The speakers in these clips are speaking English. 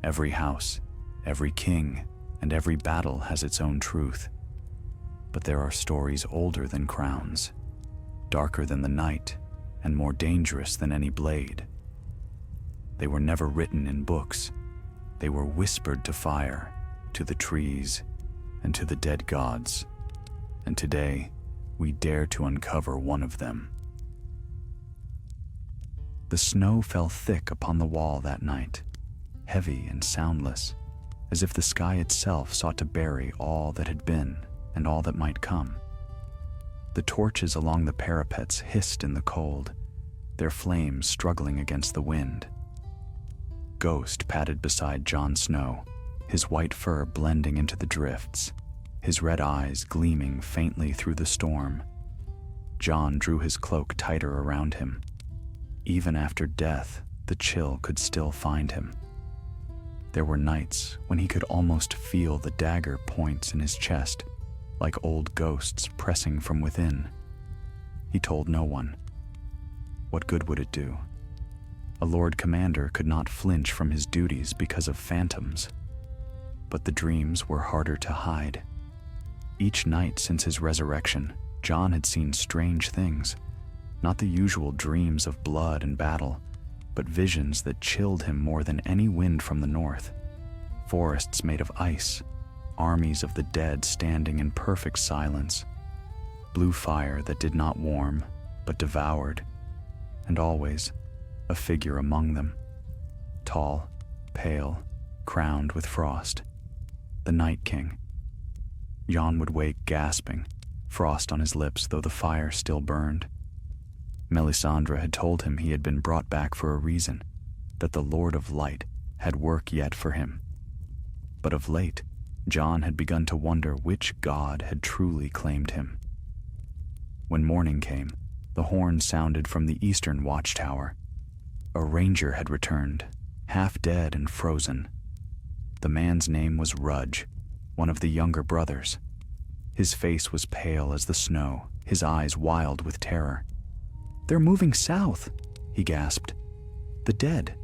Every house, every king, and every battle has its own truth. But there are stories older than crowns, darker than the night, and more dangerous than any blade. They were never written in books. They were whispered to fire, to the trees, and to the dead gods. And today, we dare to uncover one of them. The snow fell thick upon the wall that night, heavy and soundless, as if the sky itself sought to bury all that had been and all that might come. The torches along the parapets hissed in the cold, their flames struggling against the wind. Ghost padded beside Jon Snow, his white fur blending into the drifts, his red eyes gleaming faintly through the storm. Jon drew his cloak tighter around him. Even after death, the chill could still find him. There were nights when he could almost feel the dagger points in his chest, like old ghosts pressing from within. He told no one. What good would it do? A Lord Commander could not flinch from his duties because of phantoms. But the dreams were harder to hide. Each night since his resurrection, Jon had seen strange things, not the usual dreams of blood and battle, but visions that chilled him more than any wind from the north. Forests made of ice, armies of the dead standing in perfect silence, blue fire that did not warm, but devoured, and always a figure among them, tall, pale, crowned with frost, the Night King. Jon would wake gasping, frost on his lips though the fire still burned. Melisandre had told him he had been brought back for a reason, that the Lord of Light had work yet for him. But of late, Jon had begun to wonder which god had truly claimed him. When morning came, the horn sounded from the eastern watchtower. A ranger had returned, half dead and frozen. The man's name was Rudge, one of the younger brothers. His face was pale as the snow, his eyes wild with terror. "They're moving south," he gasped. "The dead,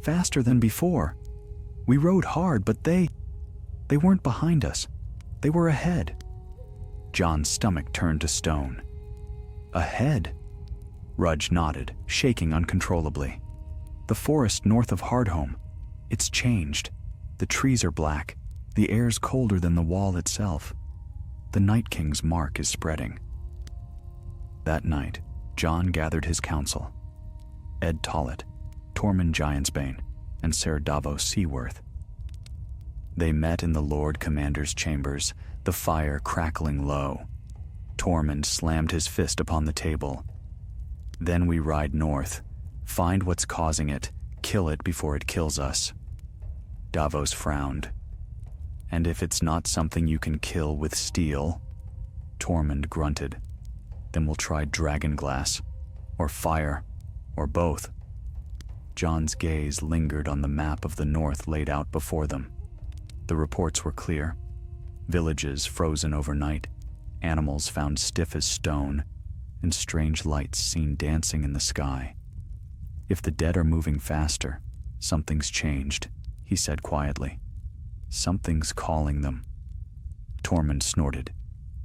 faster than before. We rode hard, but they weren't behind us. They were ahead." Jon's stomach turned to stone. "Ahead?" Rudge nodded, shaking uncontrollably. "The forest north of Hardhome. It's changed. The trees are black. The air's colder than the wall itself. The Night King's mark is spreading." That night, Jon gathered his council. Ed Tollett, Tormund Giantsbane, and Ser Davos Seaworth. They met in the Lord Commander's chambers, the fire crackling low. Tormund slammed his fist upon the table. "Then we ride north, find what's causing it, kill it before it kills us." Davos frowned. "And if it's not something you can kill with steel?" Tormund grunted. "Then we'll try dragonglass, or fire, or both." Jon's gaze lingered on the map of the north laid out before them. The reports were clear. Villages frozen overnight, animals found stiff as stone, and strange lights seen dancing in the sky. "If the dead are moving faster, something's changed," he said quietly. "Something's calling them." Tormund snorted.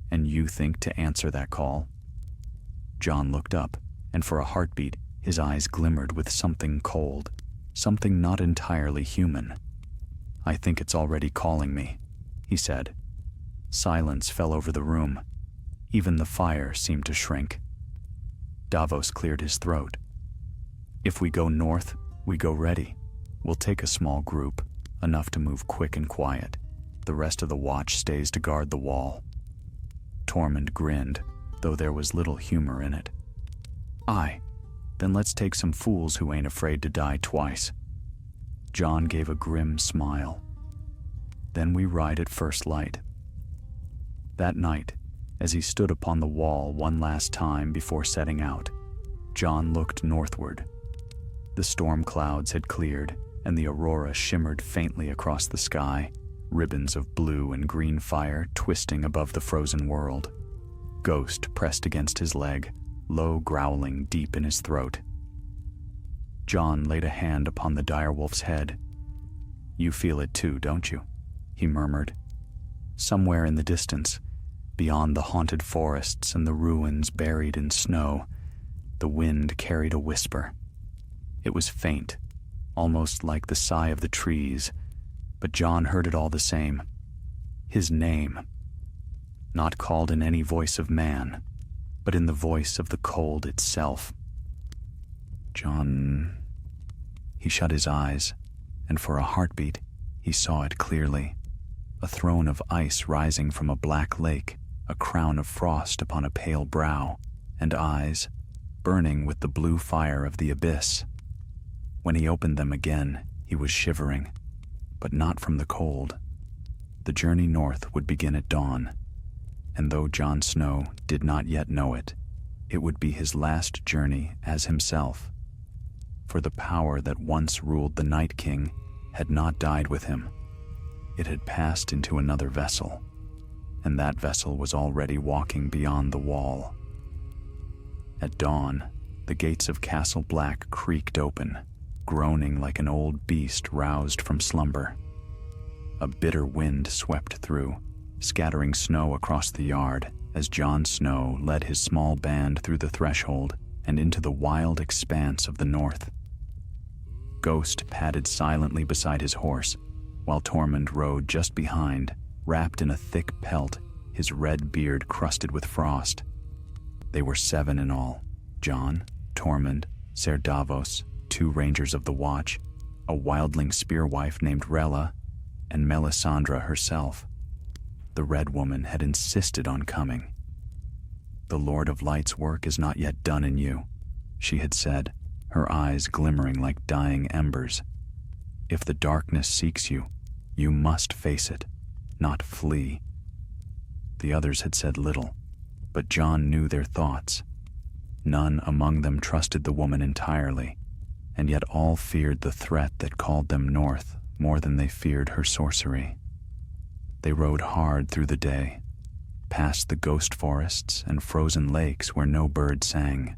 "And you think to answer that call?" Jon looked up, and for a heartbeat, his eyes glimmered with something cold, something not entirely human. "I think it's already calling me," he said. Silence fell over the room. Even the fire seemed to shrink. Davos cleared his throat. "If we go north, we go ready. We'll take a small group, enough to move quick and quiet. The rest of the watch stays to guard the wall." Tormund grinned, though there was little humor in it. "Aye, then let's take some fools who ain't afraid to die twice." Jon gave a grim smile. "Then we ride at first light." That night, as he stood upon the wall one last time before setting out, Jon looked northward. The storm clouds had cleared, and the aurora shimmered faintly across the sky, ribbons of blue and green fire twisting above the frozen world. Ghost pressed against his leg, low growling deep in his throat. Jon laid a hand upon the direwolf's head. You feel it too, don't you? He murmured. Somewhere in the distance, beyond the haunted forests and the ruins buried in snow, the wind carried a whisper. It was faint, almost like the sigh of the trees, but John heard it all the same. His name, not called in any voice of man, but in the voice of the cold itself. John. He shut his eyes, and for a heartbeat, he saw it clearly. A throne of ice rising from a black lake, a crown of frost upon a pale brow, and eyes burning with the blue fire of the abyss. When he opened them again, he was shivering, but not from the cold. The journey north would begin at dawn, and though Jon Snow did not yet know it, it would be his last journey as himself. For the power that once ruled the Night King had not died with him. It had passed into another vessel, and that vessel was already walking beyond the wall. At dawn, the gates of Castle Black creaked open, groaning like an old beast roused from slumber. A bitter wind swept through, scattering snow across the yard as Jon Snow led his small band through the threshold and into the wild expanse of the north. Ghost padded silently beside his horse, while Tormund rode just behind, wrapped in a thick pelt, his red beard crusted with frost. They were 7 in all: Jon, Tormund, Ser Davos, 2 rangers of the Watch, a wildling spearwife named Rella, and Melisandre herself. The Red Woman had insisted on coming. "The Lord of Light's work is not yet done in you," she had said, her eyes glimmering like dying embers. "If the darkness seeks you, you must face it, not flee." The others had said little, but Jon knew their thoughts. None among them trusted the woman entirely, and yet all feared the threat that called them north more than they feared her sorcery. They rode hard through the day, past the ghost forests and frozen lakes where no bird sang.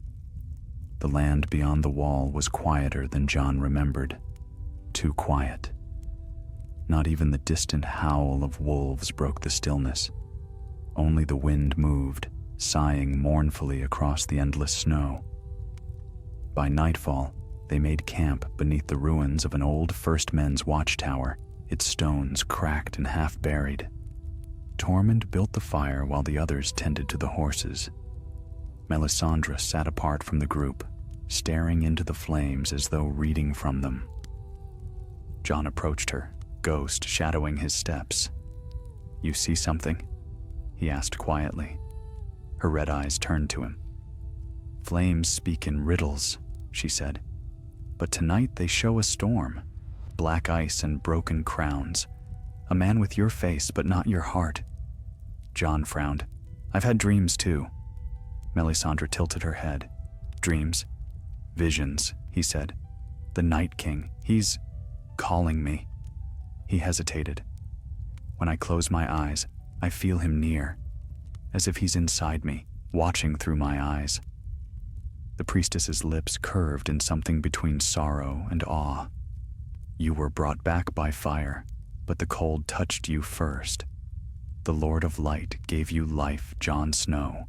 The land beyond the wall was quieter than Jon remembered. Too quiet. Not even the distant howl of wolves broke the stillness. Only the wind moved, sighing mournfully across the endless snow. By nightfall, they made camp beneath the ruins of an old First Men's watchtower, its stones cracked and half-buried. Tormund built the fire while the others tended to the horses. Melisandre sat apart from the group, staring into the flames as though reading from them. Jon approached her, Ghost shadowing his steps. "You see something?" he asked quietly. Her red eyes turned to him. "Flames speak in riddles," she said. "But tonight they show a storm. Black ice and broken crowns. A man with your face, but not your heart." Jon frowned. "I've had dreams too." Melisandre tilted her head. "Dreams? Visions," he said. "The Night King, he's calling me." He hesitated. "When I close my eyes, I feel him near, as if he's inside me, watching through my eyes." The priestess's lips curved in something between sorrow and awe. "You were brought back by fire, but the cold touched you first. The Lord of Light gave you life, Jon Snow.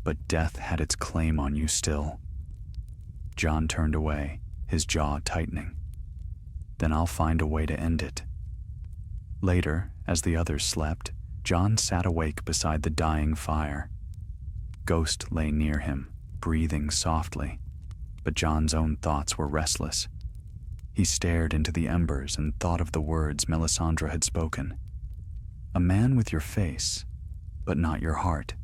But death had its claim on you still." Jon turned away, his jaw tightening. "Then I'll find a way to end it." Later, as the others slept, Jon sat awake beside the dying fire. Ghost lay near him, breathing softly, but Jon's own thoughts were restless. He stared into the embers and thought of the words Melisandre had spoken. "A man with your face, but not your heart."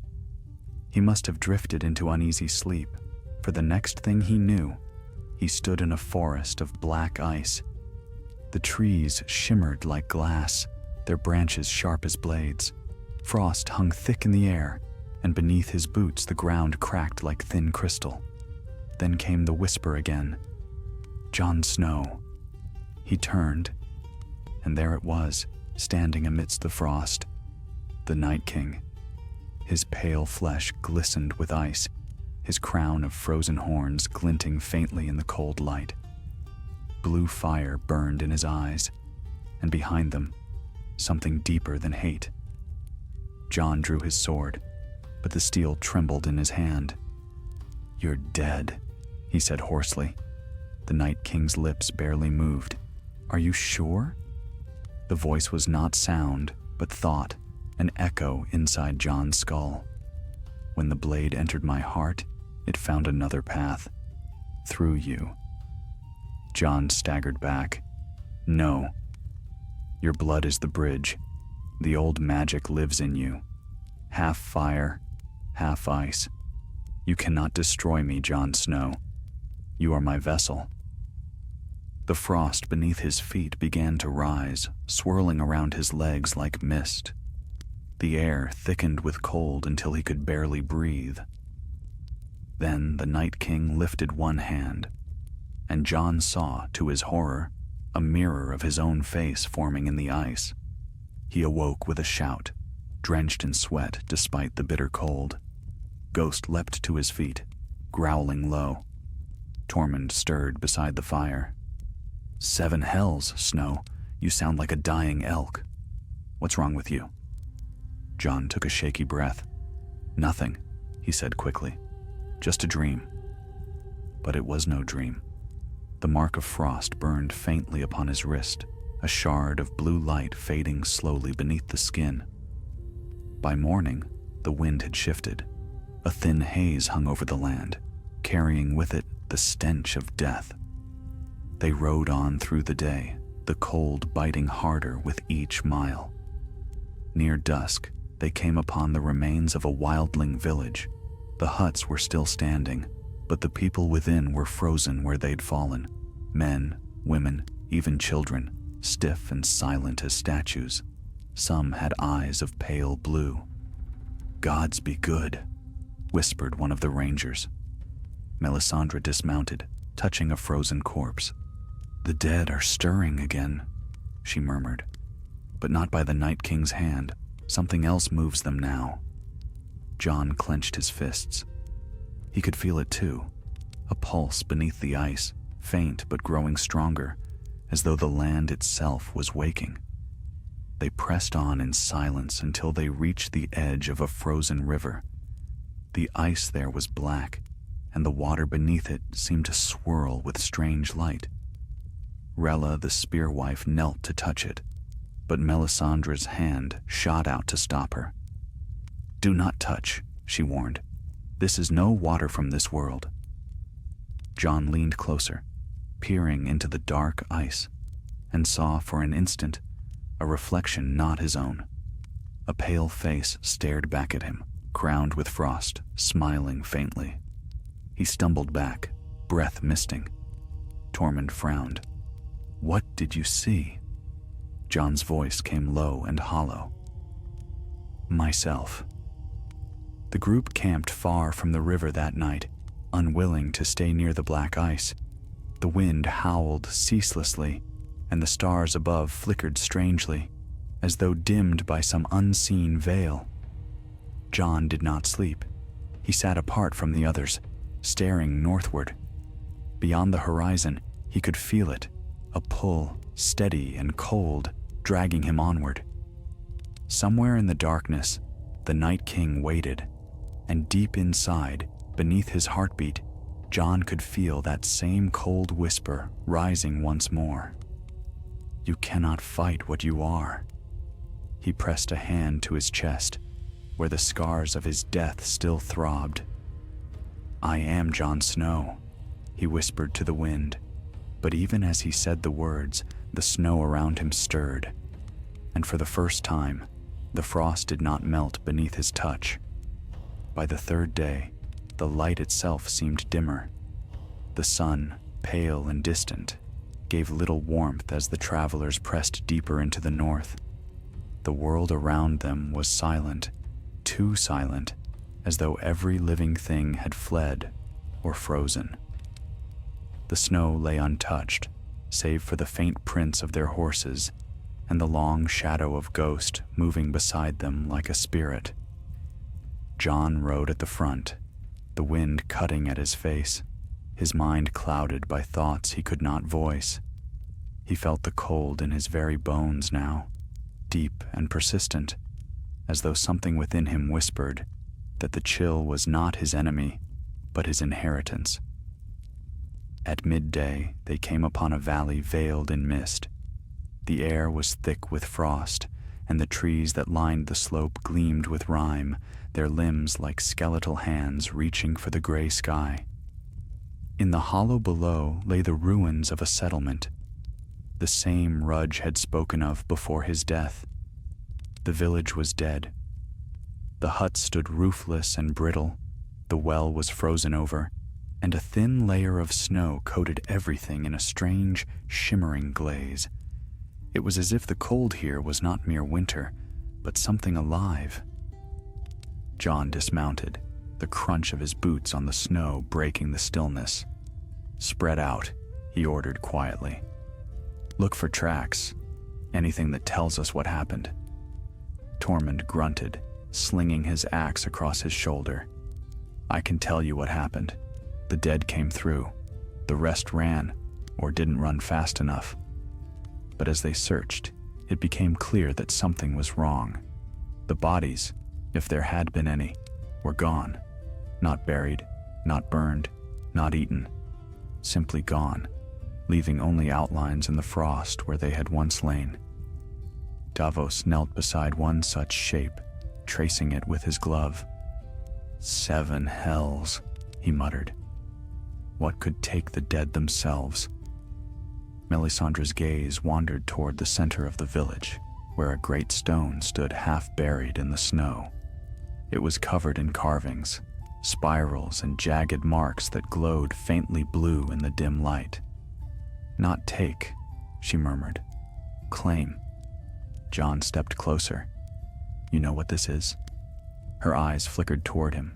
He must have drifted into uneasy sleep, for the next thing he knew, he stood in a forest of black ice. The trees shimmered like glass, their branches sharp as blades. Frost hung thick in the air, and beneath his boots the ground cracked like thin crystal. Then came the whisper again. "Jon Snow." He turned, and there it was, standing amidst the frost. The Night King. His pale flesh glistened with ice, his crown of frozen horns glinting faintly in the cold light. Blue fire burned in his eyes, and behind them, something deeper than hate. Jon drew his sword, but the steel trembled in his hand. "You're dead," he said hoarsely. The Night King's lips barely moved. "Are you sure?" The voice was not sound, but thought, an echo inside Jon's skull. "When the blade entered my heart, it found another path. Through you." Jon staggered back. "No. Your blood is the bridge. The old magic lives in you. Half fire, half ice. You cannot destroy me, Jon Snow. You are my vessel." The frost beneath his feet began to rise, swirling around his legs like mist. The air thickened with cold until he could barely breathe. Then the Night King lifted one hand, and Jon saw, to his horror, a mirror of his own face forming in the ice. He awoke with a shout, drenched in sweat despite the bitter cold. Ghost leapt to his feet, growling low. Tormund stirred beside the fire. "Seven hells, Snow. You sound like a dying elk. What's wrong with you?" Jon took a shaky breath. "Nothing," he said quickly. "Just a dream." But it was no dream. The mark of frost burned faintly upon his wrist, a shard of blue light fading slowly beneath the skin. By morning, the wind had shifted. A thin haze hung over the land, carrying with it the stench of death. They rode on through the day, the cold biting harder with each mile. Near dusk, they came upon the remains of a wildling village. The huts were still standing, but the people within were frozen where they'd fallen. Men, women, even children, stiff and silent as statues. Some had eyes of pale blue. "Gods be good," whispered one of the rangers. Melisandre dismounted, touching a frozen corpse. "The dead are stirring again," she murmured. "But not by the Night King's hand. Something else moves them now." Jon clenched his fists. He could feel it too, a pulse beneath the ice, faint but growing stronger, as though the land itself was waking. They pressed on in silence until they reached the edge of a frozen river. The ice there was black, and the water beneath it seemed to swirl with strange light. Rella the spearwife knelt to touch it, but Melisandre's hand shot out to stop her. "Do not touch," she warned. "This is no water from this world." Jon leaned closer, peering into the dark ice, and saw for an instant a reflection not his own. A pale face stared back at him, crowned with frost, smiling faintly. He stumbled back, breath misting. Tormund frowned. "What did you see?" Jon's voice came low and hollow. "Myself." The group camped far from the river that night, unwilling to stay near the black ice. The wind howled ceaselessly, and the stars above flickered strangely, as though dimmed by some unseen veil. Jon did not sleep. He sat apart from the others, staring northward. Beyond the horizon, he could feel it, a pull, steady and cold, dragging him onward. Somewhere in the darkness, the Night King waited, and deep inside, beneath his heartbeat, Jon could feel that same cold whisper rising once more. "You cannot fight what you are." He pressed a hand to his chest, where the scars of his death still throbbed. "I am Jon Snow," he whispered to the wind, but even as he said the words, the snow around him stirred, and for the first time, the frost did not melt beneath his touch. By the third day, the light itself seemed dimmer. The sun, pale and distant, gave little warmth as the travelers pressed deeper into the north. The world around them was silent, too silent, as though every living thing had fled or frozen. The snow lay untouched, save for the faint prints of their horses and the long shadow of Ghost moving beside them like a spirit. Jon rode at the front, the wind cutting at his face, his mind clouded by thoughts he could not voice. He felt the cold in his very bones now, deep and persistent, as though something within him whispered that the chill was not his enemy, but his inheritance. At midday, they came upon a valley veiled in mist. The air was thick with frost, and the trees that lined the slope gleamed with rime, their limbs like skeletal hands reaching for the gray sky. In the hollow below lay the ruins of a settlement, the same Rudge had spoken of before his death. The village was dead. The hut stood roofless and brittle, the well was frozen over, and a thin layer of snow coated everything in a strange, shimmering glaze. It was as if the cold here was not mere winter, but something alive. Jon dismounted, the crunch of his boots on the snow breaking the stillness. "Spread out," he ordered quietly. "Look for tracks, anything that tells us what happened." Tormund grunted, slinging his axe across his shoulder. "I can tell you what happened. The dead came through. The rest ran, or didn't run fast enough. But as they searched, it became clear that something was wrong. The bodies, if there had been any, were gone. Not buried, not burned, not eaten. Simply gone, leaving only outlines in the frost where they had once lain. Davos knelt beside one such shape, tracing it with his glove. "7 hells," he muttered. What could take the dead themselves? Melisandre's gaze wandered toward the center of the village, where a great stone stood half buried in the snow. It was covered in carvings, spirals and jagged marks that glowed faintly blue in the dim light. "Not take," she murmured. "Claim." Jon stepped closer. "You know what this is?" Her eyes flickered toward him.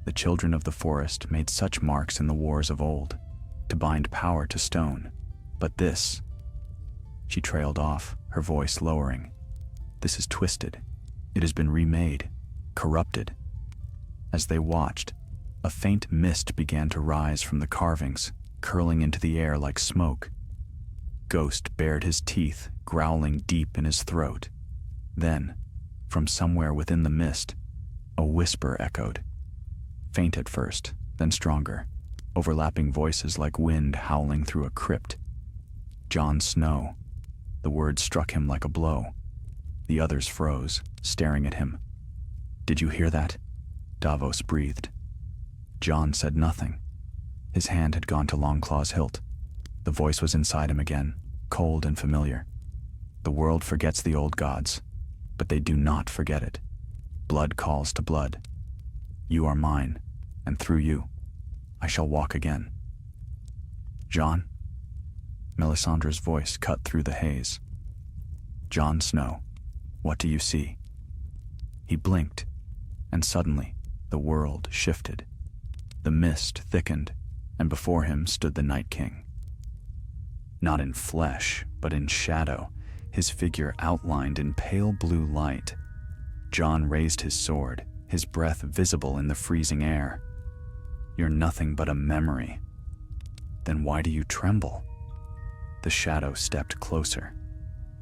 The children of the forest made such marks in the wars of old, to bind power to stone. But this... She trailed off, her voice lowering. "This is twisted. It has been remade, corrupted." As they watched, a faint mist began to rise from the carvings, curling into the air like smoke. Ghost bared his teeth, growling deep in his throat. Then, from somewhere within the mist, a whisper echoed. Faint at first, then stronger, overlapping voices like wind howling through a crypt. "Jon Snow." The word struck him like a blow. The others froze, staring at him. "Did you hear that?" Davos breathed. Jon said nothing. His hand had gone to Longclaw's hilt. The voice was inside him again, cold and familiar. "The world forgets the old gods, but they do not forget it. Blood calls to blood. You are mine, and through you, I shall walk again." "Jon?" Melisandre's voice cut through the haze. "Jon Snow, what do you see?" He blinked, and suddenly the world shifted. The mist thickened, and before him stood the Night King. Not in flesh, but in shadow, his figure outlined in pale blue light. Jon raised his sword, his breath visible in the freezing air. "You're nothing but a memory." "Then why do you tremble?" The shadow stepped closer.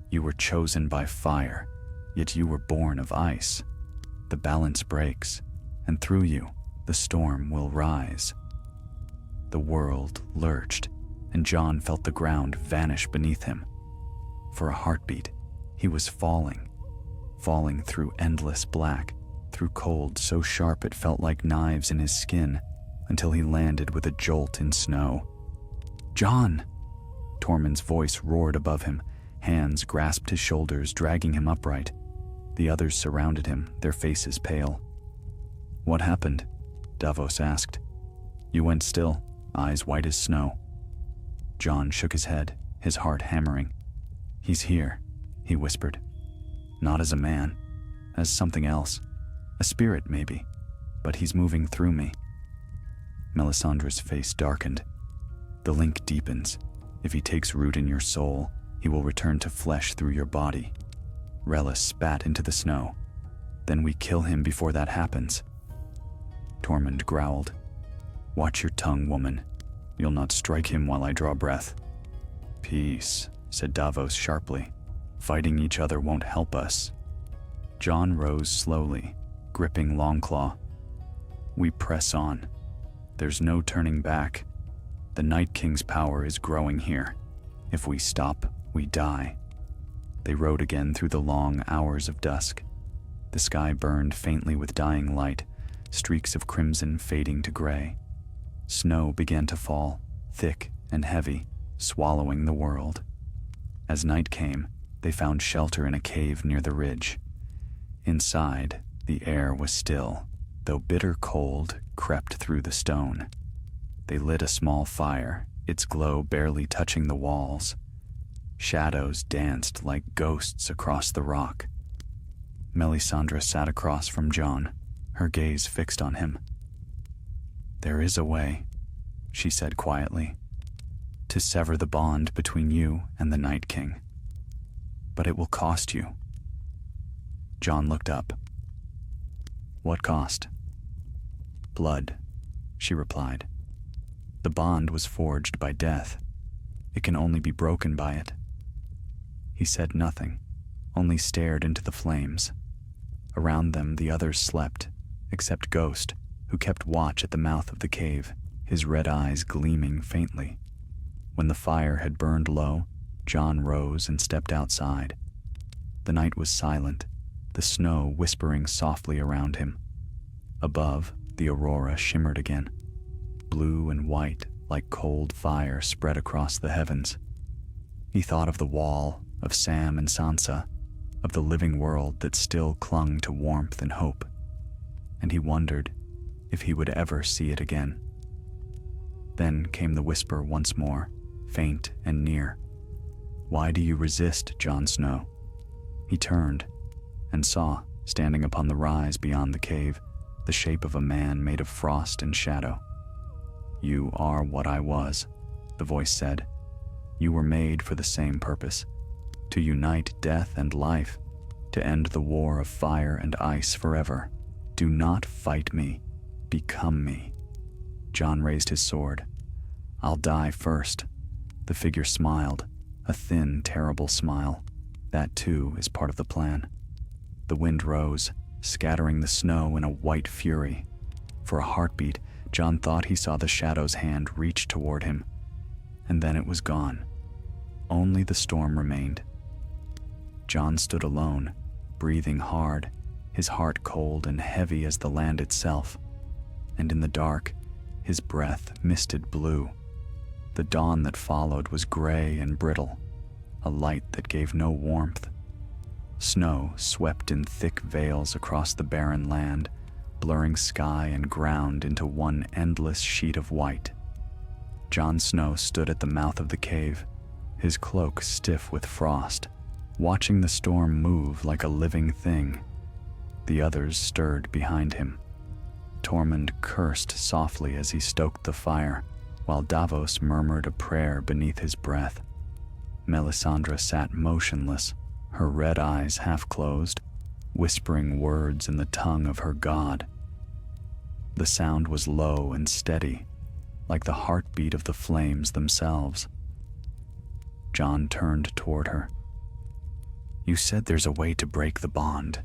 "You were chosen by fire, yet you were born of ice. The balance breaks, and through you, the storm will rise." The world lurched, and Jon felt the ground vanish beneath him. For a heartbeat, he was falling through endless black, through cold so sharp it felt like knives in his skin, until he landed with a jolt in snow. "Jon!" Tormund's voice roared above him. Hands grasped his shoulders, dragging him upright. The others surrounded him, their faces pale. "What happened?" Davos asked. "You went still, eyes white as snow." Jon shook his head, his heart hammering. "He's here," he whispered. "Not as a man, as something else. A spirit, maybe, but he's moving through me." Melisandre's face darkened. "The link deepens. If he takes root in your soul, he will return to flesh through your body." Rella spat into the snow. "Then we kill him before that happens." Tormund growled. "Watch your tongue, woman. You'll not strike him while I draw breath." "Peace," said Davos sharply. "Fighting each other won't help us." Jon rose slowly, gripping Longclaw. "We press on. There's no turning back. The Night King's power is growing here. If we stop, we die." They rode again through the long hours of dusk. The sky burned faintly with dying light, streaks of crimson fading to gray. Snow began to fall, thick and heavy, swallowing the world. As night came, they found shelter in a cave near the ridge. Inside, the air was still, though bitter cold crept through the stone. They lit a small fire, its glow barely touching the walls. Shadows danced like ghosts across the rock. Melisandre sat across from Jon, her gaze fixed on him. "There is a way," she said quietly, "to sever the bond between you and the Night King. But it will cost you." Jon looked up. "What cost?" "Blood," she replied. "The bond was forged by death. It can only be broken by it." He said nothing, only stared into the flames. Around them the others slept, except Ghost, who kept watch at the mouth of the cave, his red eyes gleaming faintly. When the fire had burned low, Jon rose and stepped outside. The night was silent, the snow whispering softly around him. Above, the aurora shimmered again, blue and white like cold fire spread across the heavens. He thought of the wall, of Sam and Sansa, of the living world that still clung to warmth and hope, and he wondered if he would ever see it again. Then came the whisper once more, faint and near. "Why do you resist, Jon Snow?" He turned and saw, standing upon the rise beyond the cave, the shape of a man made of frost and shadow. "You are what I was," the voice said. "You were made for the same purpose, to unite death and life, to end the war of fire and ice forever. Do not fight me, become me." Jon raised his sword. "I'll die first." The figure smiled, a thin, terrible smile. That too is part of the plan. The wind rose, scattering the snow in a white fury. For a heartbeat, Jon thought he saw the shadow's hand reach toward him, and then it was gone. Only the storm remained. Jon stood alone, breathing hard, his heart cold and heavy as the land itself. And in the dark, his breath misted blue. The dawn that followed was gray and brittle, a light that gave no warmth. Snow swept in thick veils across the barren land, blurring sky and ground into one endless sheet of white. Jon Snow stood at the mouth of the cave, his cloak stiff with frost, watching the storm move like a living thing. The others stirred behind him. Tormund cursed softly as he stoked the fire, while Davos murmured a prayer beneath his breath. Melisandre sat motionless, her red eyes half closed, whispering words in the tongue of her god. The sound was low and steady, like the heartbeat of the flames themselves. Jon turned toward her. "You said there's a way to break the bond."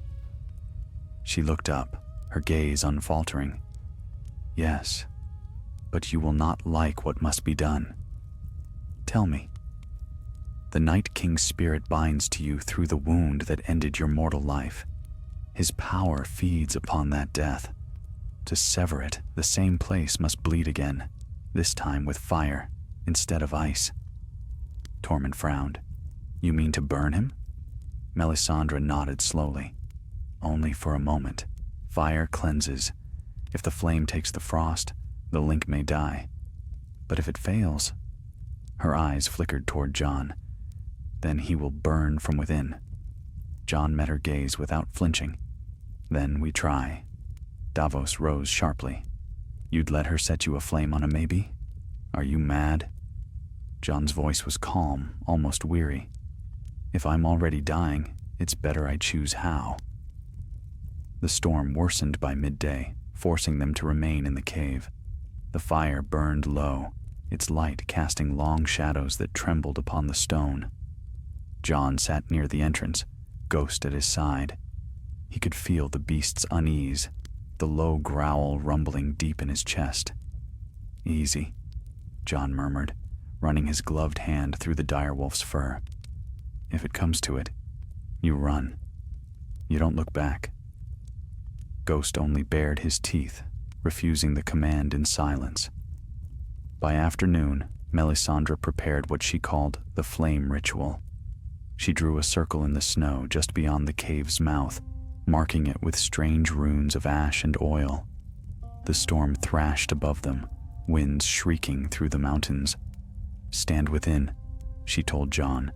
She looked up, her gaze unfaltering. "Yes, but you will not like what must be done. Tell me." "The Night King's spirit binds to you through the wound that ended your mortal life. His power feeds upon that death. To sever it, the same place must bleed again, this time with fire instead of ice." Tormund frowned. "You mean to burn him?" Melisandre nodded slowly. "Only for a moment. Fire cleanses. If the flame takes the frost, the link may die. But if it fails..." Her eyes flickered toward Jon. "Then he will burn from within." Jon met her gaze without flinching. "Then we try." Davos rose sharply. "You'd let her set you aflame on a maybe? Are you mad?" Jon's voice was calm, almost weary. "If I'm already dying, it's better I choose how." The storm worsened by midday, forcing them to remain in the cave. The fire burned low, its light casting long shadows that trembled upon the stone. Jon sat near the entrance, Ghost at his side. He could feel the beast's unease, the low growl rumbling deep in his chest. "Easy," Jon murmured, running his gloved hand through the direwolf's fur. "If it comes to it, you run. You don't look back." Ghost only bared his teeth, refusing the command in silence. By afternoon, Melisandre prepared what she called the flame ritual. She drew a circle in the snow just beyond the cave's mouth, marking it with strange runes of ash and oil. The storm thrashed above them, winds shrieking through the mountains. "Stand within," she told Jon.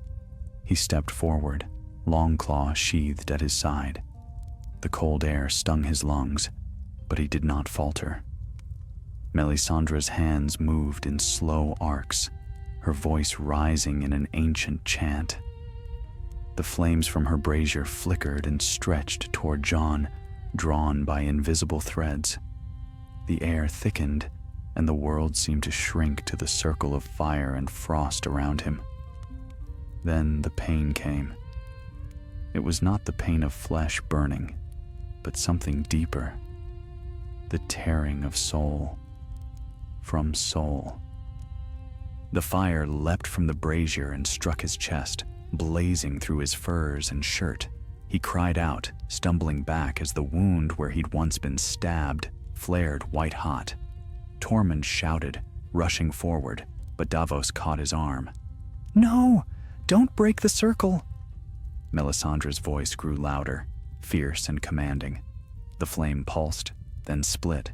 He stepped forward, Longclaw sheathed at his side. The cold air stung his lungs, but he did not falter. Melisandre's hands moved in slow arcs, her voice rising in an ancient chant. The flames from her brazier flickered and stretched toward Jon, drawn by invisible threads. The air thickened, and the world seemed to shrink to the circle of fire and frost around him. Then the pain came. It was not the pain of flesh burning, but something deeper. The tearing of soul from soul. The fire leapt from the brazier and struck his chest, blazing through his furs and shirt. He cried out, stumbling back as the wound where he'd once been stabbed flared white-hot. Tormund shouted, rushing forward, but Davos caught his arm. "No! Don't break the circle!" Melisandre's voice grew louder, fierce and commanding. The flame pulsed, then split,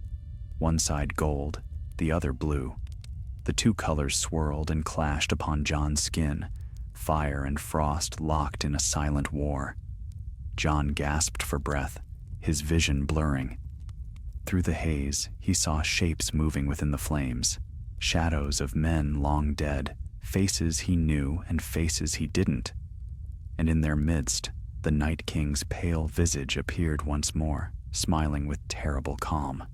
one side gold, the other blue. The two colors swirled and clashed upon Jon's skin, fire and frost locked in a silent war. Jon gasped for breath, his vision blurring. Through the haze, he saw shapes moving within the flames, shadows of men long dead, faces he knew and faces he didn't. And in their midst, the Night King's pale visage appeared once more, smiling with terrible calm.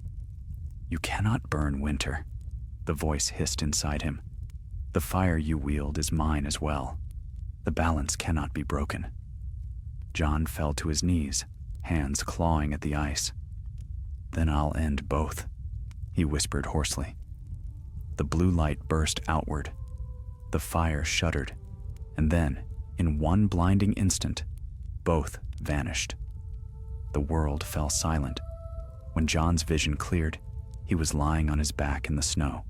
"You cannot burn winter," the voice hissed inside him. "The fire you wield is mine as well. The balance cannot be broken." Jon fell to his knees, hands clawing at the ice. "Then I'll end both," he whispered hoarsely. The blue light burst outward. The fire shuddered, and then, in one blinding instant, both vanished. The world fell silent. When Jon's vision cleared, he was lying on his back in the snow.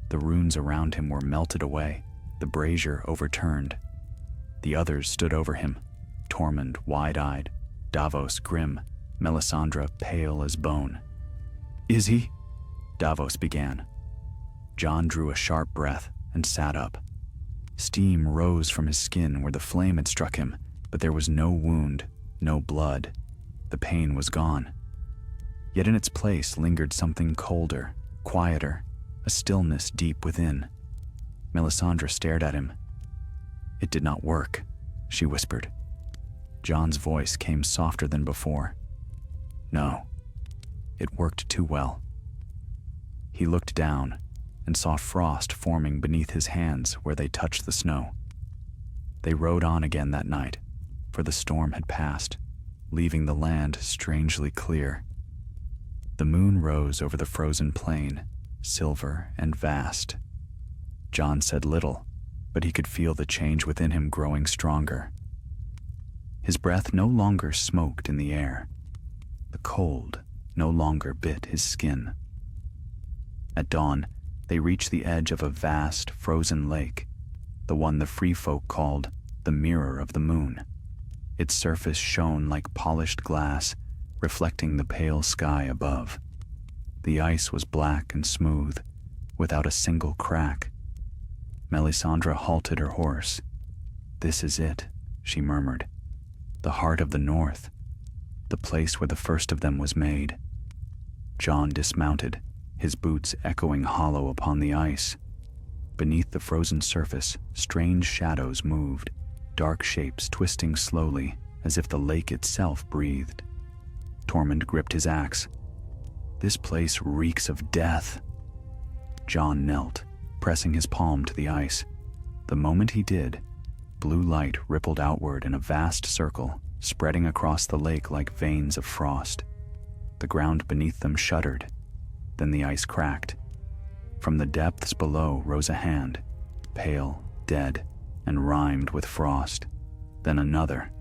The runes around him were melted away, the brazier overturned. The others stood over him, Tormund wide-eyed, Davos grim, Melisandre pale as bone. "Is he?" Davos began. Jon drew a sharp breath and sat up. Steam rose from his skin where the flame had struck him, but there was no wound, no blood. The pain was gone. Yet in its place lingered something colder, quieter, a stillness deep within. Melisandre stared at him. "It did not work," she whispered. Jon's voice came softer than before. "No, it worked too well." He looked down and saw frost forming beneath his hands where they touched the snow. They rode on again that night, for the storm had passed, leaving the land strangely clear. The moon rose over the frozen plain, silver and vast. Jon said little, but he could feel the change within him growing stronger. His breath no longer smoked in the air. The cold no longer bit his skin. At dawn, they reached the edge of a vast, frozen lake, the one the free folk called the Mirror of the Moon. Its surface shone like polished glass, reflecting the pale sky above. The ice was black and smooth, without a single crack. Melisandre halted her horse. "This is it," she murmured. "The heart of the North, the place where the first of them was made." Jon dismounted, his boots echoing hollow upon the ice. Beneath the frozen surface, strange shadows moved, dark shapes twisting slowly as if the lake itself breathed. Tormund gripped his axe. "This place reeks of death." Jon knelt, pressing his palm to the ice. The moment he did, Blue light rippled outward in a vast circle, spreading across the lake like veins of frost. The ground beneath them shuddered. Then the ice cracked. From the depths below rose a hand, pale, dead, and rimed with frost. Then another.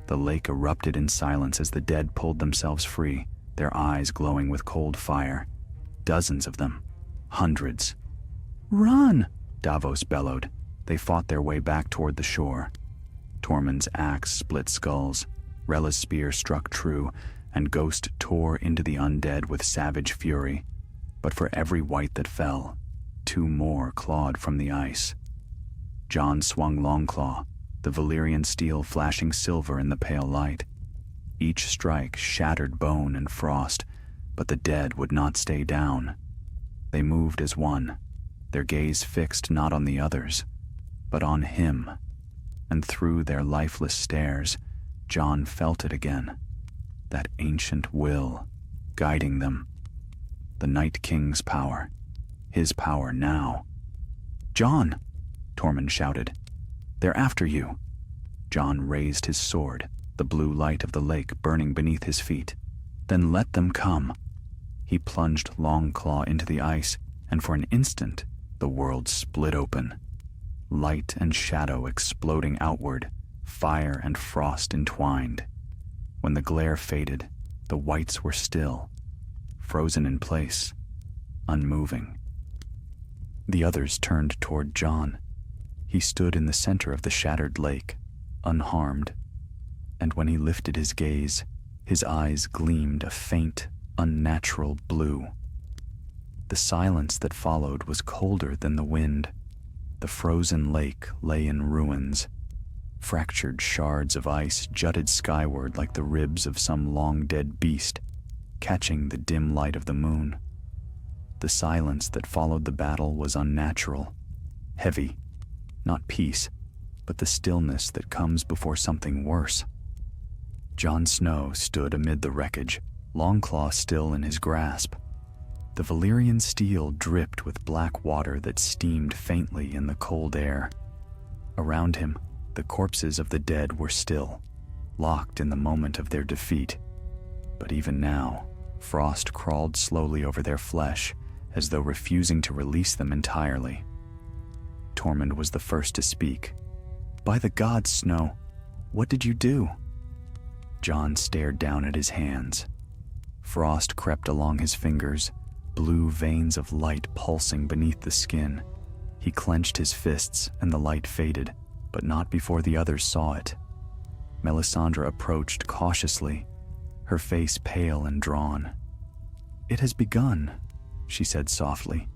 The lake erupted in silence as the dead pulled themselves free, their eyes glowing with cold fire. Dozens of them. Hundreds. "Run!" Davos bellowed. They fought their way back toward the shore. Tormund's axe split skulls. Rella's spear struck true, and Ghost tore into the undead with savage fury. But for every wight that fell, 2 more clawed from the ice. Jon swung Longclaw, the Valyrian steel flashing silver in the pale light. Each strike shattered bone and frost, but the dead would not stay down. They moved as one, their gaze fixed not on the others, but on him. And through their lifeless stares, Jon felt it again, that ancient will guiding them. The Night King's power, his power now. "Jon!" Tormund shouted. "They're after you." Jon raised his sword, the blue light of the lake burning beneath his feet. "Then let them come." He plunged Longclaw into the ice, and for an instant, the world split open. Light and shadow exploding outward, fire and frost entwined. When the glare faded, the wights were still, frozen in place, unmoving. The others turned toward Jon. He stood in the center of the shattered lake, unharmed, and when he lifted his gaze, his eyes gleamed a faint, unnatural blue. The silence that followed was colder than the wind. The frozen lake lay in ruins. Fractured shards of ice jutted skyward like the ribs of some long-dead beast, catching the dim light of the moon. The silence that followed the battle was unnatural, heavy, not peace, but the stillness that comes before something worse. Jon Snow stood amid the wreckage, Longclaw still in his grasp. The Valyrian steel dripped with black water that steamed faintly in the cold air. Around him, the corpses of the dead were still, locked in the moment of their defeat. But even now, frost crawled slowly over their flesh, as though refusing to release them entirely. Tormund was the first to speak. "By the gods, Snow, what did you do?" Jon stared down at his hands. Frost crept along his fingers, blue veins of light pulsing beneath the skin. He clenched his fists and the light faded, but not before the others saw it. Melisandre approached cautiously, her face pale and drawn. "It has begun," she said softly.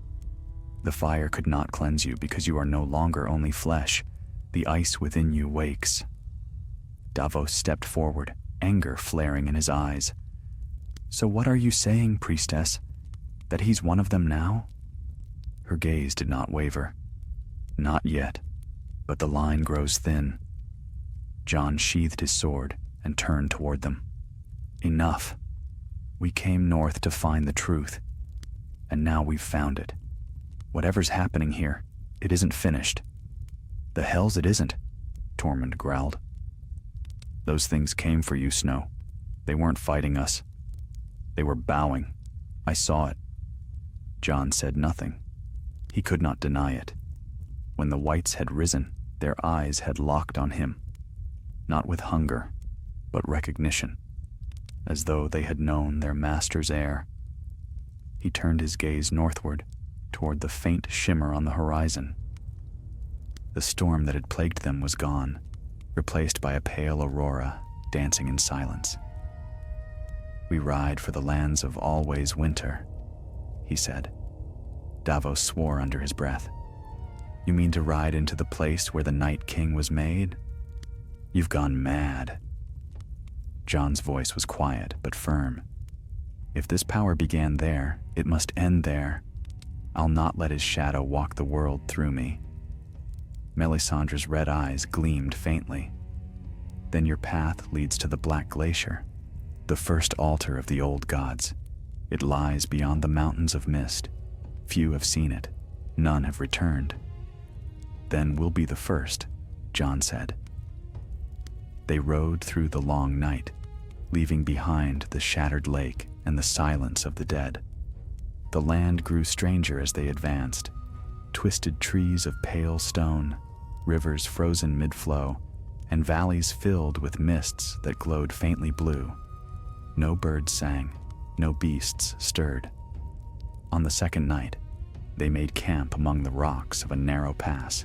"The fire could not cleanse you because you are no longer only flesh. The ice within you wakes." Davos stepped forward, anger flaring in his eyes. "So what are you saying, priestess? That he's one of them now?" Her gaze did not waver. "Not yet, but the line grows thin." Jon sheathed his sword and turned toward them. "Enough. We came north to find the truth, and now we've found it. Whatever's happening here, it isn't finished." "The hells it isn't," Tormund growled. "Those things came for you, Snow. They weren't fighting us. They were bowing. I saw it." Jon said nothing. He could not deny it. When the wights had risen, their eyes had locked on him, not with hunger, but recognition, as though they had known their master's heir. He turned his gaze northward, toward the faint shimmer on the horizon. The storm that had plagued them was gone, replaced by a pale aurora dancing in silence. "We ride for the lands of always winter," he said. Davos swore under his breath. "You mean to ride into the place where the Night King was made? You've gone mad." Jon's voice was quiet but firm. "If this power began there, it must end there. I'll not let his shadow walk the world through me." Melisandre's red eyes gleamed faintly. "Then your path leads to the Black Glacier, the first altar of the old gods. It lies beyond the mountains of mist. Few have seen it. None have returned. Then we'll be the first, Jon said. They rode through the long night, leaving behind the shattered lake and the silence of the dead. The land grew stranger as they advanced. Twisted trees of pale stone, rivers frozen mid-flow, and valleys filled with mists that glowed faintly blue. No birds sang, no beasts stirred. On the second night, they made camp among the rocks of a narrow pass.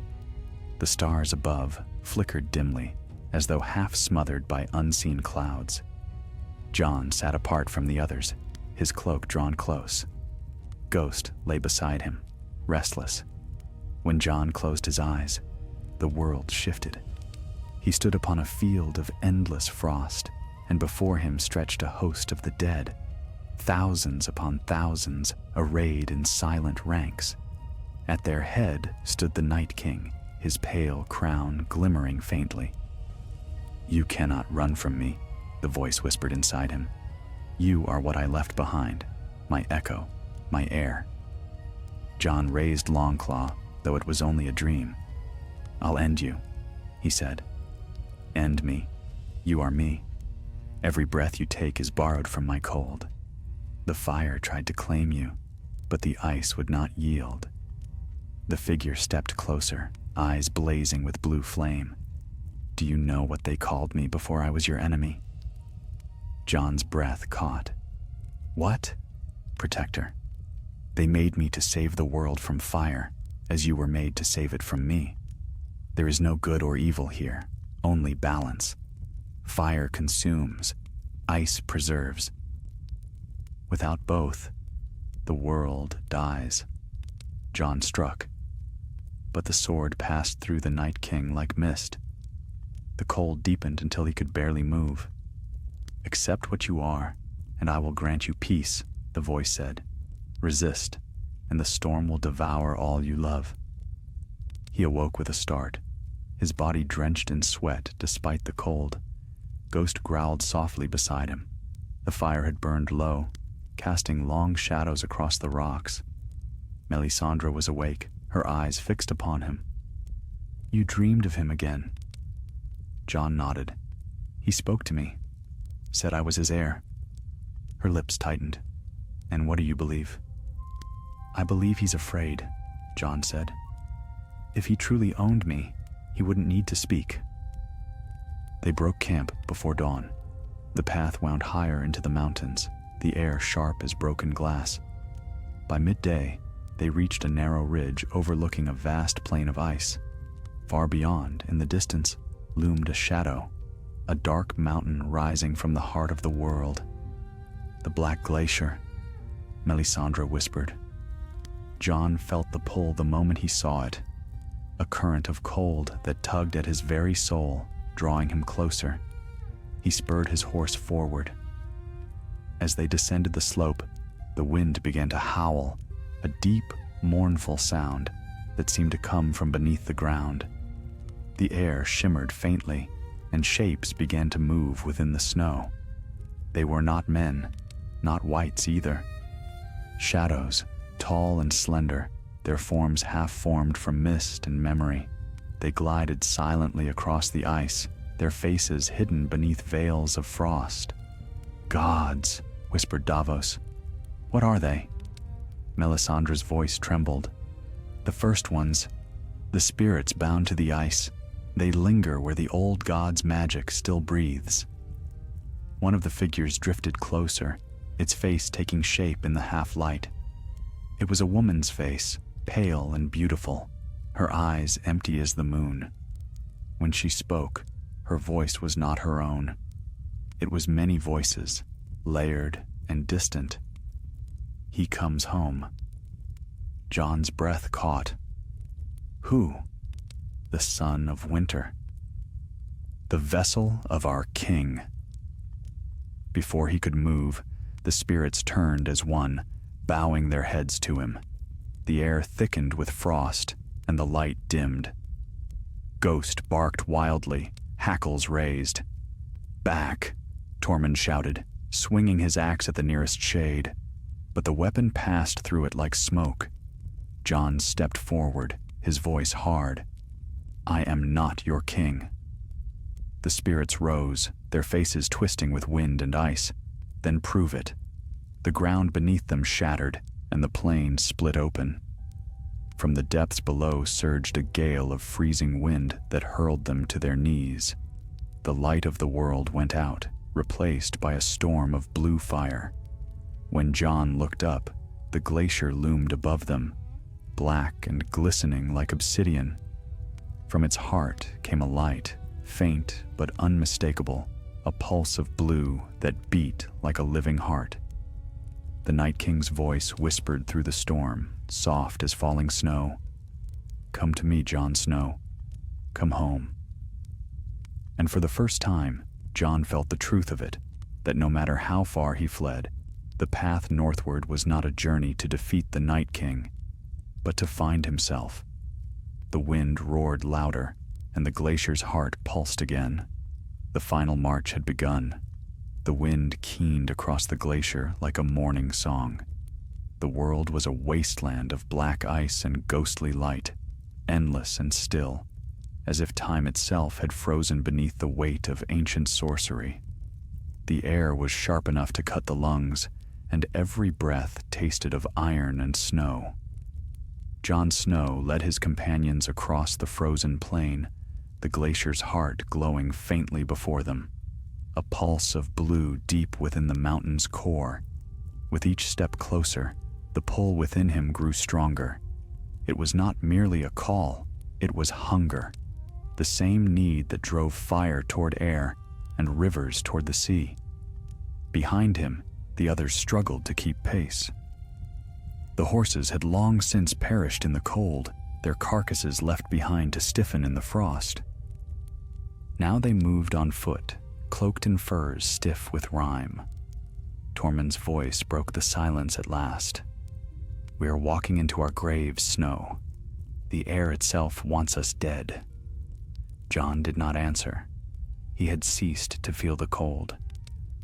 The stars above flickered dimly, as though half smothered by unseen clouds. Jon sat apart from the others, his cloak drawn close. Ghost lay beside him, restless. When Jon closed his eyes, the world shifted. He stood upon a field of endless frost, and before him stretched a host of the dead, thousands upon thousands arrayed in silent ranks. At their head stood the Night King, his pale crown glimmering faintly. "You cannot run from me," the voice whispered inside him. "You are what I left behind, my echo, my heir." Jon raised Longclaw, though it was only a dream. "I'll end you," he said. "End me. You are me. Every breath you take is borrowed from my cold. The fire tried to claim you, but the ice would not yield." The figure stepped closer, eyes blazing with blue flame. "Do you know what they called me before I was your enemy?" Jon's breath caught. "What?" "Protector. They made me to save the world from fire, as you were made to save it from me. There is no good or evil here, only balance. Fire consumes, ice preserves. Without both, the world dies." Jon struck, but the sword passed through the Night King like mist. The cold deepened until he could barely move. "Accept what you are, and I will grant you peace," the voice said. "Resist, and the storm will devour all you love." He awoke with a start, his body drenched in sweat despite the cold. Ghost growled softly beside him. The fire had burned low, casting long shadows across the rocks. Melisandre was awake, her eyes fixed upon him. "You dreamed of him again." Jon nodded. "He spoke to me, said I was his heir." Her lips tightened. "And what do you believe?" "I believe he's afraid," Jon said. "If he truly owned me, he wouldn't need to speak." They broke camp before dawn. The path wound higher into the mountains, the air sharp as broken glass. By midday, they reached a narrow ridge overlooking a vast plain of ice. Far beyond, in the distance, loomed a shadow, a dark mountain rising from the heart of the world. "The Black Glacier," Melisandre whispered. Jon felt the pull the moment he saw it, a current of cold that tugged at his very soul, drawing him closer. He spurred his horse forward. As they descended the slope, the wind began to howl, a deep, mournful sound that seemed to come from beneath the ground. The air shimmered faintly, and shapes began to move within the snow. They were not men, not wights either. Shadows, tall and slender, their forms half formed from mist and memory. They glided silently across the ice, their faces hidden beneath veils of frost. "Gods," whispered Davos. "What are they?" Melisandre's voice trembled. "The first ones, the spirits bound to the ice. They linger where the old god's magic still breathes." One of the figures drifted closer, its face taking shape in the half-light. It was a woman's face, pale and beautiful, her eyes empty as the moon. When she spoke, her voice was not her own. It was many voices, layered and distant. "He comes home." Jon's breath caught. Who? The son of winter. The vessel of our king. Before he could move, the spirits turned as one, bowing their heads to him. The air thickened with frost, and the light dimmed. Ghost barked wildly, hackles raised. "Back!" Tormund shouted, swinging his axe at the nearest shade. But the weapon passed through it like smoke. Jon stepped forward, his voice hard. I am not your king." The spirits rose, their faces twisting with wind and ice. "Then prove it." The ground beneath them shattered, and the plain split open. From the depths below surged a gale of freezing wind that hurled them to their knees. The light of the world went out, replaced by a storm of blue fire. When Jon looked up, the glacier loomed above them, black and glistening like obsidian. From its heart came a light, faint but unmistakable, a pulse of blue that beat like a living heart. The Night King's voice whispered through the storm, soft as falling snow. "Come to me, Jon Snow. Come home." And for the first time, Jon felt the truth of it, that no matter how far he fled, the path northward was not a journey to defeat the Night King, but to find himself. The wind roared louder, and the glacier's heart pulsed again. The final march had begun. The wind keened across the glacier like a morning song. The world was a wasteland of black ice and ghostly light, endless and still, as if time itself had frozen beneath the weight of ancient sorcery. The air was sharp enough to cut the lungs, and every breath tasted of iron and snow. Jon Snow led his companions across the frozen plain, the glacier's heart glowing faintly before them, a pulse of blue deep within the mountain's core. With each step closer, the pull within him grew stronger. It was not merely a call, it was hunger, the same need that drove fire toward air and rivers toward the sea. Behind him, the others struggled to keep pace. The horses had long since perished in the cold, their carcasses left behind to stiffen in the frost. Now they moved on foot, cloaked in furs stiff with rime. Tormund's voice broke the silence at last. "We are walking into our graves, Snow. The air itself wants us dead." Jon did not answer. He had ceased to feel the cold.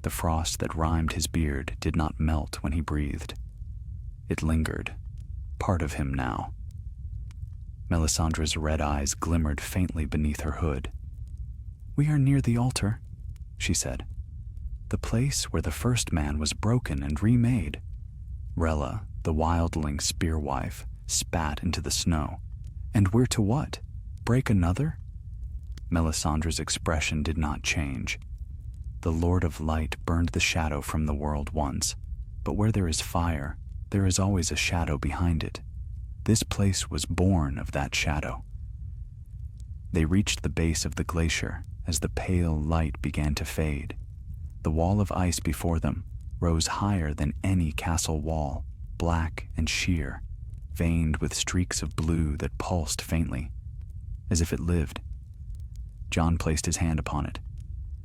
The frost that rimed his beard did not melt when he breathed. It lingered, part of him now. Melisandre's red eyes glimmered faintly beneath her hood. "We are near the altar," she said. "The place where the first man was broken and remade." Rella, the wildling spearwife, spat into the snow. "And we're to what? Break another?" Melisandre's expression did not change. The Lord of Light burned the shadow from the world once, but where there is fire, there is always a shadow behind it. This place was born of that shadow. They reached the base of the glacier as the pale light began to fade. The wall of ice before them rose higher than any castle wall, black and sheer, veined with streaks of blue that pulsed faintly, as if it lived. Jon placed his hand upon it.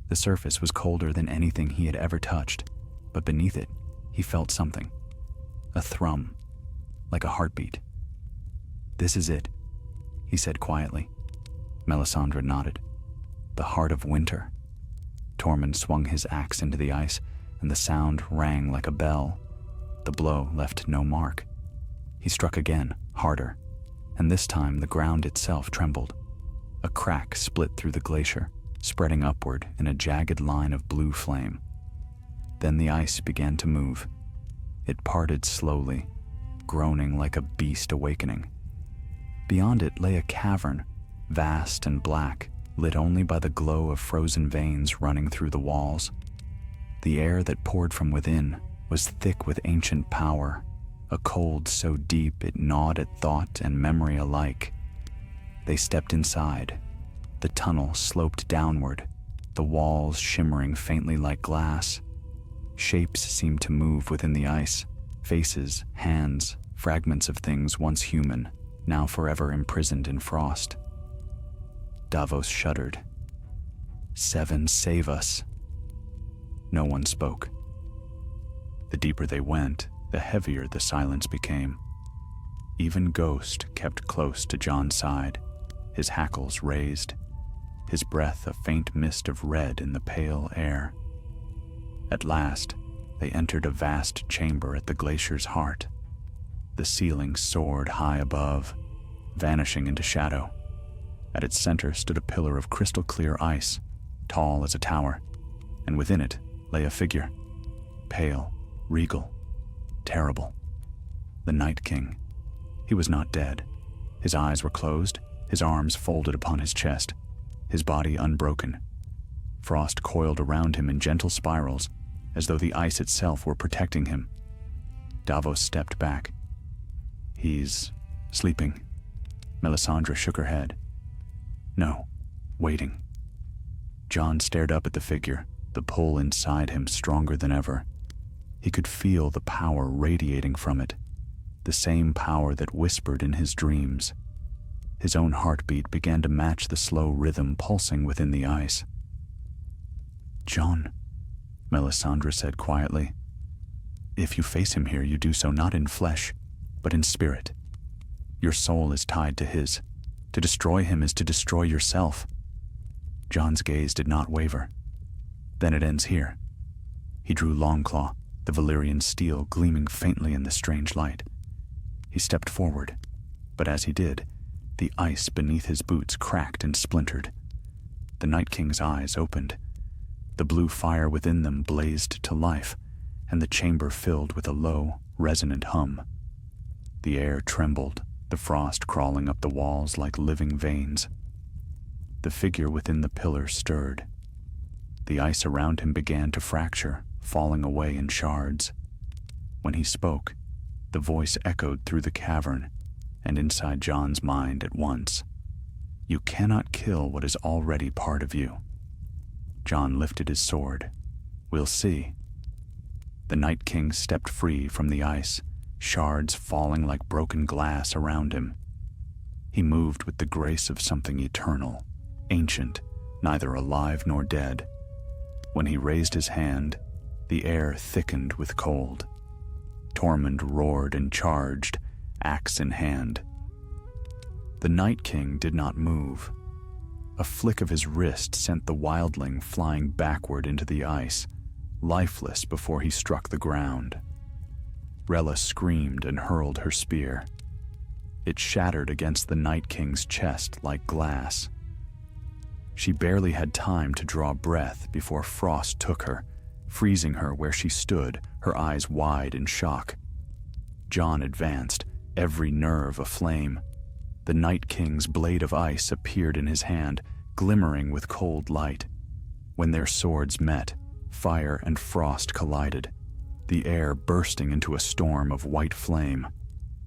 The surface was colder than anything he had ever touched, but beneath it, he felt something. A thrum, like a heartbeat. "This is it," he said quietly. Melisandre nodded. "The heart of winter." Tormund swung his axe into the ice, and the sound rang like a bell. The blow left no mark. He struck again, harder, and this time the ground itself trembled. A crack split through the glacier, spreading upward in a jagged line of blue flame. Then the ice began to move. It parted slowly, groaning like a beast awakening. Beyond it lay a cavern, vast and black, lit only by the glow of frozen veins running through the walls. The air that poured from within was thick with ancient power, a cold so deep it gnawed at thought and memory alike. They stepped inside. The tunnel sloped downward, the walls shimmering faintly like glass. Shapes seemed to move within the ice, faces, hands, fragments of things once human, now forever imprisoned in frost. Davos shuddered. "Seven, save us." No one spoke. The deeper they went, the heavier the silence became. Even Ghost kept close to Jon's side, his hackles raised, his breath a faint mist of red in the pale air. At last, they entered a vast chamber at the glacier's heart. The ceiling soared high above, vanishing into shadow. At its center stood a pillar of crystal-clear ice, tall as a tower, and within it lay a figure, pale, regal, terrible. The Night King. He was not dead. His eyes were closed, his arms folded upon his chest, his body unbroken. Frost coiled around him in gentle spirals, as though the ice itself were protecting him. Davos stepped back. He's sleeping. Melisandre shook her head. No, waiting. Jon stared up at the figure, the pull inside him stronger than ever. He could feel the power radiating from it, the same power that whispered in his dreams. His own heartbeat began to match the slow rhythm pulsing within the ice. "Jon," Melisandre said quietly, "if you face him here, you do so not in flesh, but in spirit. Your soul is tied to his. To destroy him is to destroy yourself." Jon's gaze did not waver. "Then it ends here." He drew Longclaw, the Valyrian steel gleaming faintly in the strange light. He stepped forward, but as he did, the ice beneath his boots cracked and splintered. The Night King's eyes opened. The blue fire within them blazed to life, and the chamber filled with a low, resonant hum. The air trembled, the frost crawling up the walls like living veins. The figure within the pillar stirred. The ice around him began to fracture, falling away in shards. When he spoke, the voice echoed through the cavern and inside Jon's mind at once. "You cannot kill what is already part of you." Jon lifted his sword. "We'll see." The Night King stepped free from the ice, shards falling like broken glass around him. He moved with the grace of something eternal, ancient, neither alive nor dead. When he raised his hand, the air thickened with cold. Tormund roared and charged, axe in hand. The Night King did not move. A flick of his wrist sent the wildling flying backward into the ice, lifeless before he struck the ground. Rella screamed and hurled her spear. It shattered against the Night King's chest like glass. She barely had time to draw breath before Frost took her, freezing her where she stood, her eyes wide in shock. Jon advanced, every nerve aflame. The Night King's blade of ice appeared in his hand, glimmering with cold light. When their swords met, fire and frost collided, the air bursting into a storm of white flame.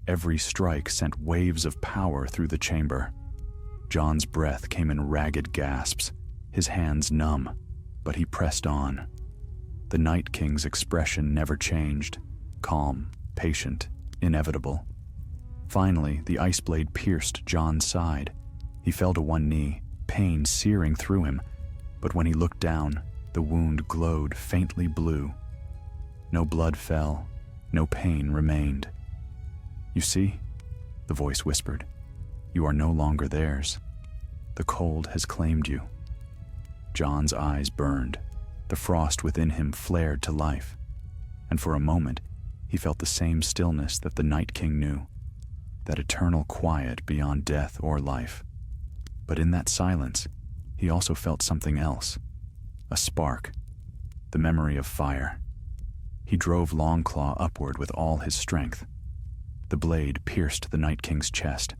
Every strike sent waves of power through the chamber. Jon's breath came in ragged gasps, his hands numb, but he pressed on. The Night King's expression never changed, calm, patient, inevitable. Finally, the ice blade pierced Jon's side. He fell to one knee, pain searing through him, but when he looked down, the wound glowed faintly blue. No blood fell, no pain remained. "You see," the voice whispered, "you are no longer theirs. The cold has claimed you." Jon's eyes burned. The frost within him flared to life, and for a moment he felt the same stillness that the Night King knew, that eternal quiet beyond death or life. But in that silence, he also felt something else, a spark, the memory of fire. He drove Longclaw upward with all his strength. The blade pierced the Night King's chest.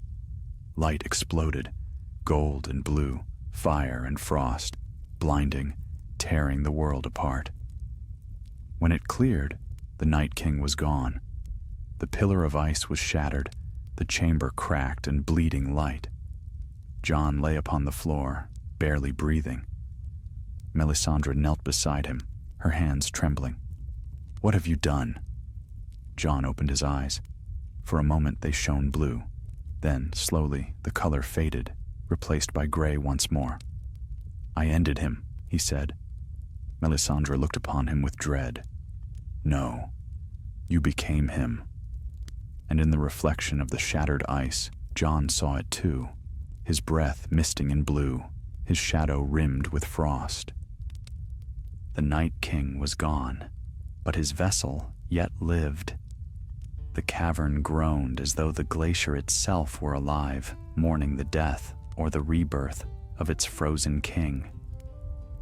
Light exploded, gold and blue, fire and frost, blinding, tearing the world apart. When it cleared, the Night King was gone. The pillar of ice was shattered, the chamber cracked and bleeding light. Jon lay upon the floor, barely breathing. Melisandre knelt beside him, her hands trembling. "What have you done?" Jon opened his eyes. For a moment they shone blue. Then, slowly, the color faded, replaced by gray once more. "I ended him," he said. Melisandre looked upon him with dread. "No, you became him." And in the reflection of the shattered ice, Jon saw it too, his breath misting in blue, his shadow rimmed with frost. The Night King was gone, but his vessel yet lived. The cavern groaned as though the glacier itself were alive, mourning the death or the rebirth of its frozen king.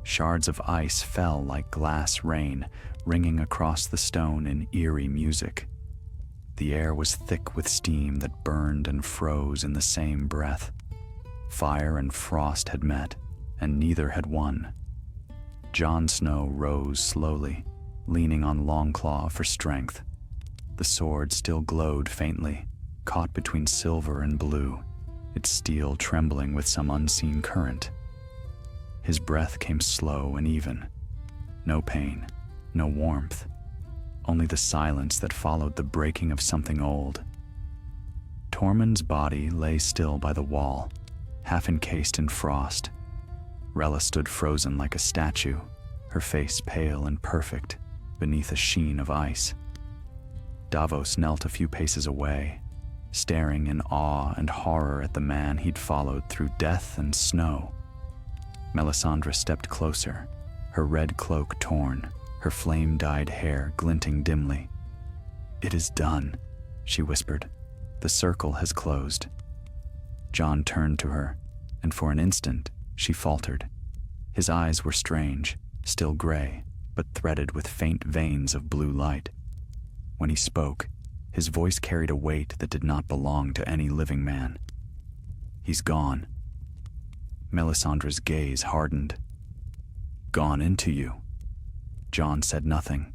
Shards of ice fell like glass rain, ringing across the stone in eerie music. The air was thick with steam that burned and froze in the same breath. Fire and frost had met, and neither had won. Jon Snow rose slowly, leaning on Longclaw for strength. The sword still glowed faintly, caught between silver and blue, its steel trembling with some unseen current. His breath came slow and even. No pain, no warmth, only the silence that followed the breaking of something old. Tormund's body lay still by the wall, half encased in frost. Rella stood frozen like a statue, her face pale and perfect, beneath a sheen of ice. Davos knelt a few paces away, staring in awe and horror at the man he'd followed through death and snow. Melisandre stepped closer, her red cloak torn, her flame-dyed hair glinting dimly. "It is done," she whispered. "The circle has closed." Jon turned to her, and for an instant she faltered. His eyes were strange, still gray, but threaded with faint veins of blue light. When he spoke, his voice carried a weight that did not belong to any living man. "He's gone." Melisandre's gaze hardened. "Gone into you." Jon said nothing.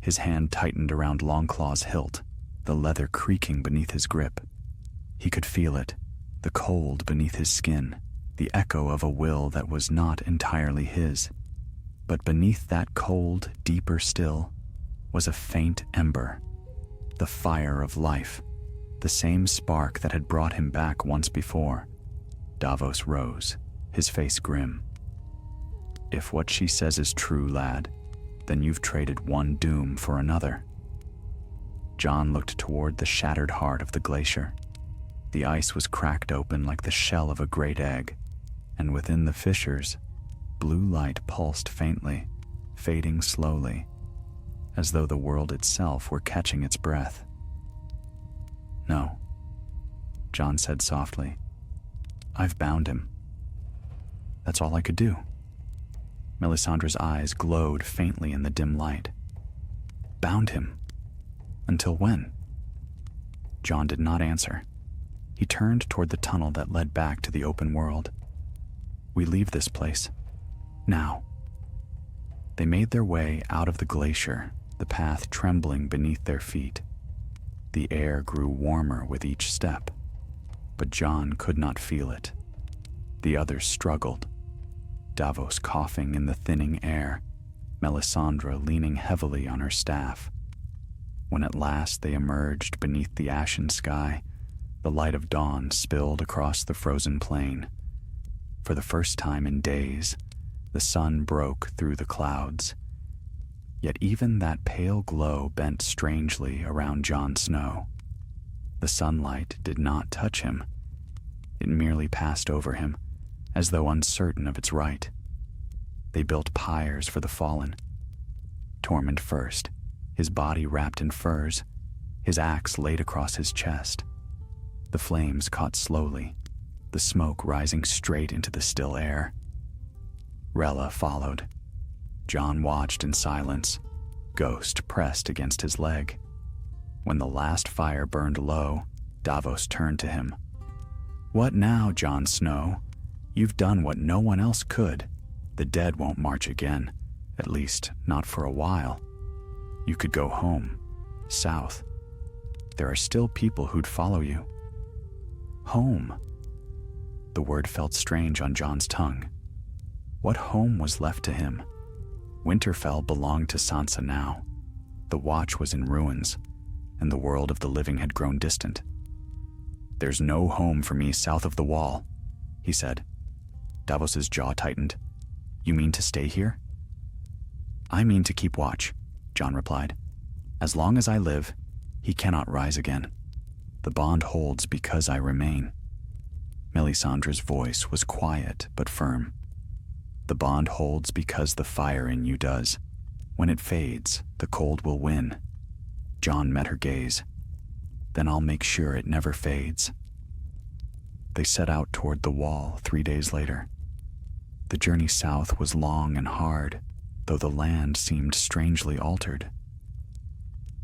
His hand tightened around Longclaw's hilt, the leather creaking beneath his grip. He could feel it, the cold beneath his skin, the echo of a will that was not entirely his. But beneath that cold, deeper still, was a faint ember, the fire of life, the same spark that had brought him back once before. Davos rose, his face grim. "If what she says is true, lad, then you've traded one doom for another." Jon looked toward the shattered heart of the glacier. The ice was cracked open like the shell of a great egg, and within the fissures, blue light pulsed faintly, fading slowly, as though the world itself were catching its breath. "No," Jon said softly. "I've bound him. That's all I could do." Melisandre's eyes glowed faintly in the dim light. "Bound him? Until when?" Jon did not answer. He turned toward the tunnel that led back to the open world. "We leave this place. Now." They made their way out of the glacier, the path trembling beneath their feet. The air grew warmer with each step, but Jon could not feel it. The others struggled, Davos coughing in the thinning air, Melisandre leaning heavily on her staff. When at last they emerged beneath the ashen sky, the light of dawn spilled across the frozen plain. For the first time in days, the sun broke through the clouds. Yet even that pale glow bent strangely around Jon Snow. The sunlight did not touch him. It merely passed over him, as though uncertain of its right. They built pyres for the fallen. Tormund first, his body wrapped in furs, his axe laid across his chest. The flames caught slowly, the smoke rising straight into the still air. Rella followed. Jon watched in silence, Ghost pressed against his leg. When the last fire burned low, Davos turned to him. "What now, Jon Snow? You've done what no one else could. The dead won't march again, at least not for a while. You could go home, south. There are still people who'd follow you." Home. The word felt strange on Jon's tongue. What home was left to him? Winterfell belonged to Sansa now. The Watch was in ruins, and the world of the living had grown distant. "There's no home for me south of the wall," he said. Davos's jaw tightened. "You mean to stay here?" "I mean to keep watch," Jon replied. "As long as I live, he cannot rise again. The bond holds because I remain." Melisandre's voice was quiet but firm. "The bond holds because the fire in you does. When it fades, the cold will win." Jon met her gaze. "Then I'll make sure it never fades." they set out toward the wall 3 days later. The journey south was long and hard, though the land seemed strangely altered.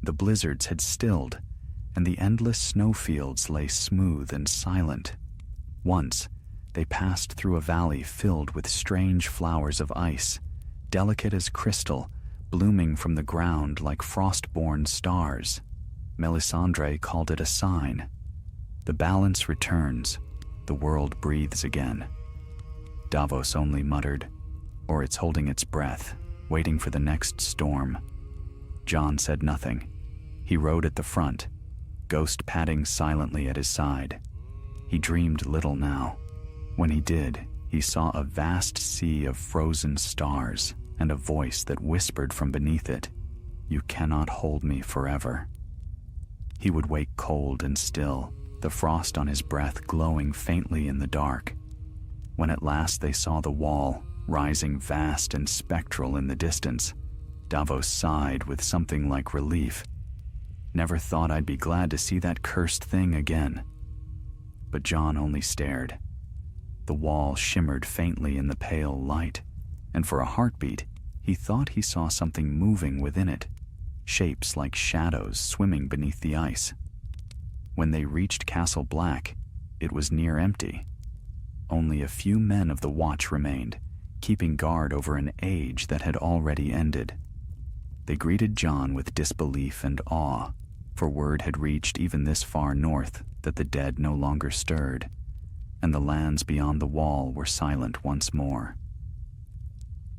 The blizzards had stilled, and the endless snowfields lay smooth and silent. Once, they passed through a valley filled with strange flowers of ice, delicate as crystal, blooming from the ground like frost-born stars. Melisandre called it a sign. The balance returns, the world breathes again. Davos only muttered, or it's holding its breath, waiting for the next storm. Jon said nothing. He rode at the front, Ghost padding silently at his side. He dreamed little now. When he did, he saw a vast sea of frozen stars and a voice that whispered from beneath it, "You cannot hold me forever." He would wake cold and still, the frost on his breath glowing faintly in the dark. When at last they saw the wall, rising vast and spectral in the distance, Davos sighed with something like relief. "Never thought I'd be glad to see that cursed thing again." But Jon only stared. The wall shimmered faintly in the pale light, and for a heartbeat, he thought he saw something moving within it, shapes like shadows swimming beneath the ice. When they reached Castle Black, it was near empty. Only a few men of the watch remained, keeping guard over an age that had already ended. They greeted Jon with disbelief and awe, for word had reached even this far north that the dead no longer stirred, and the lands beyond the wall were silent once more.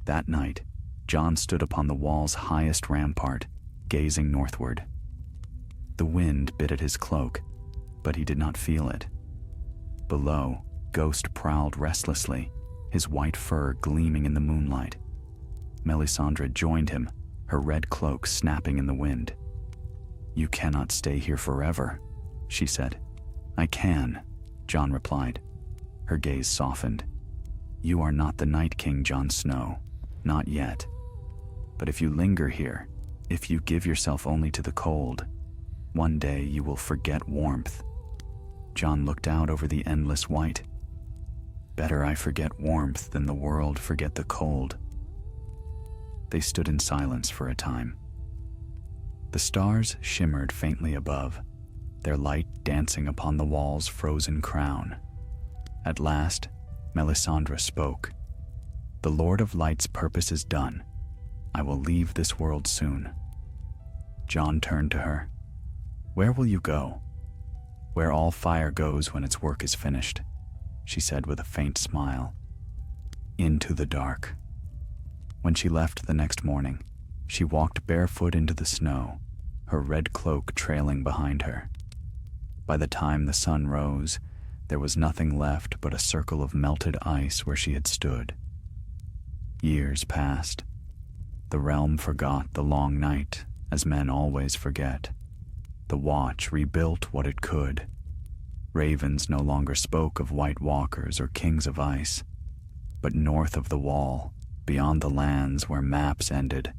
That night, Jon stood upon the wall's highest rampart, gazing northward. The wind bit at his cloak, but he did not feel it. Below, Ghost prowled restlessly, his white fur gleaming in the moonlight. Melisandre joined him, her red cloak snapping in the wind. "You cannot stay here forever," she said. "I can," Jon replied. Her gaze softened. "You are not the Night King, Jon Snow. Not yet. But if you linger here, if you give yourself only to the cold, one day you will forget warmth." Jon looked out over the endless white. "Better I forget warmth than the world forget the cold." They stood in silence for a time. The stars shimmered faintly above, their light dancing upon the wall's frozen crown. At last, Melisandre spoke. "The Lord of Light's purpose is done. I will leave this world soon." Jon turned to her. "Where will you go?" "Where all fire goes when its work is finished," she said with a faint smile. "Into the dark." When she left the next morning, she walked barefoot into the snow, her red cloak trailing behind her. By the time the sun rose, there was nothing left but a circle of melted ice where she had stood. Years passed. The realm forgot the long night, as men always forget. The Watch rebuilt what it could. Ravens no longer spoke of White Walkers or Kings of Ice. But north of the wall, beyond the lands where maps ended,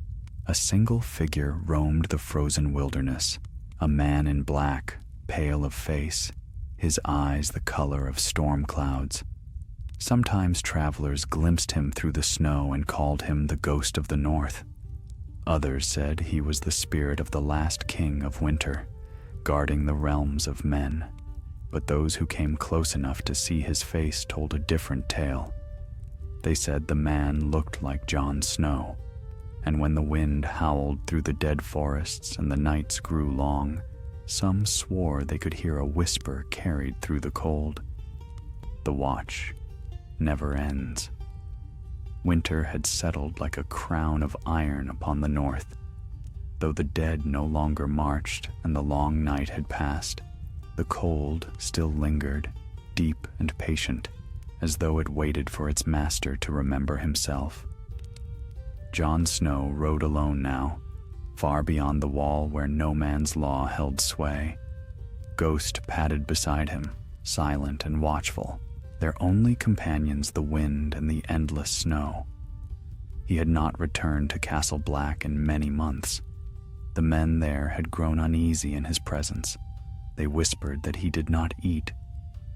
a single figure roamed the frozen wilderness, a man in black, pale of face, his eyes the color of storm clouds. Sometimes travelers glimpsed him through the snow and called him the Ghost of the North. Others said he was the spirit of the last king of winter, guarding the realms of men. But those who came close enough to see his face told a different tale. They said the man looked like Jon Snow, and when the wind howled through the dead forests and the nights grew long, some swore they could hear a whisper carried through the cold. The Watch never ends. Winter had settled like a crown of iron upon the north. Though the dead no longer marched and the long night had passed, the cold still lingered, deep and patient, as though it waited for its master to remember himself. Jon Snow rode alone now, far beyond the wall where no man's law held sway. Ghost padded beside him, silent and watchful, their only companions the wind and the endless snow. He had not returned to Castle Black in many months. The men there had grown uneasy in his presence. They whispered that he did not eat.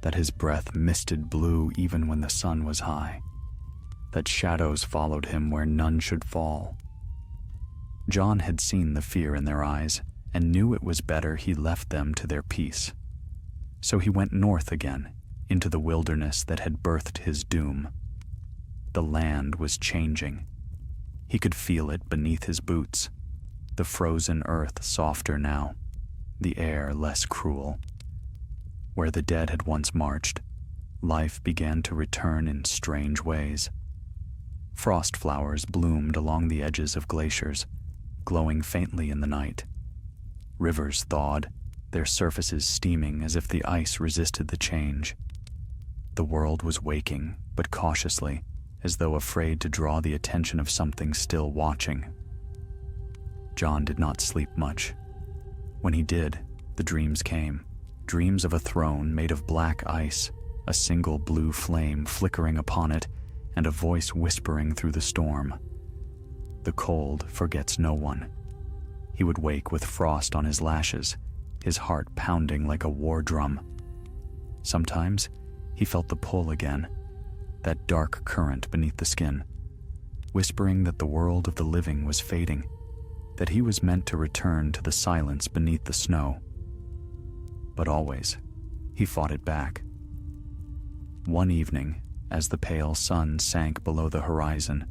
that his breath misted blue even when the sun was high, that shadows followed him where none should fall. Jon had seen the fear in their eyes and knew it was better he left them to their peace. So he went north again, into the wilderness that had birthed his doom. The land was changing. He could feel it beneath his boots, the frozen earth softer now, the air less cruel. Where the dead had once marched, life began to return in strange ways. Frost flowers bloomed along the edges of glaciers, glowing faintly in the night. Rivers thawed, their surfaces steaming as if the ice resisted the change. The world was waking, but cautiously, as though afraid to draw the attention of something still watching. Jon did not sleep much. When he did, the dreams came. Dreams of a throne made of black ice, a single blue flame flickering upon it, and a voice whispering through the storm. The cold forgets no one. He would wake with frost on his lashes, his heart pounding like a war drum. Sometimes he felt the pull again, that dark current beneath the skin, whispering that the world of the living was fading, that he was meant to return to the silence beneath the snow. But always, he fought it back. One evening, as the pale sun sank below the horizon,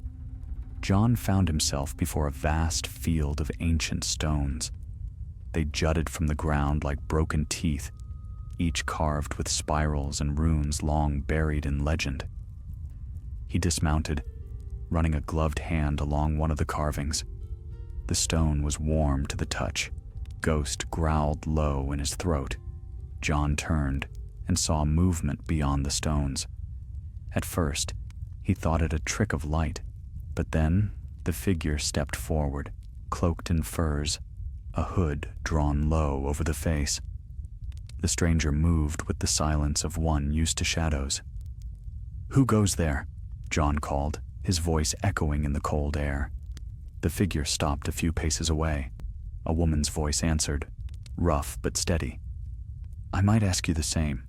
Jon found himself before a vast field of ancient stones. They jutted from the ground like broken teeth, each carved with spirals and runes long buried in legend. He dismounted, running a gloved hand along one of the carvings. The stone was warm to the touch. Ghost growled low in his throat. Jon turned and saw movement beyond the stones. At first, he thought it a trick of light, but then the figure stepped forward, cloaked in furs, a hood drawn low over the face. The stranger moved with the silence of one used to shadows. "Who goes there?" Jon called, his voice echoing in the cold air. The figure stopped a few paces away. A woman's voice answered, rough but steady. "I might ask you the same.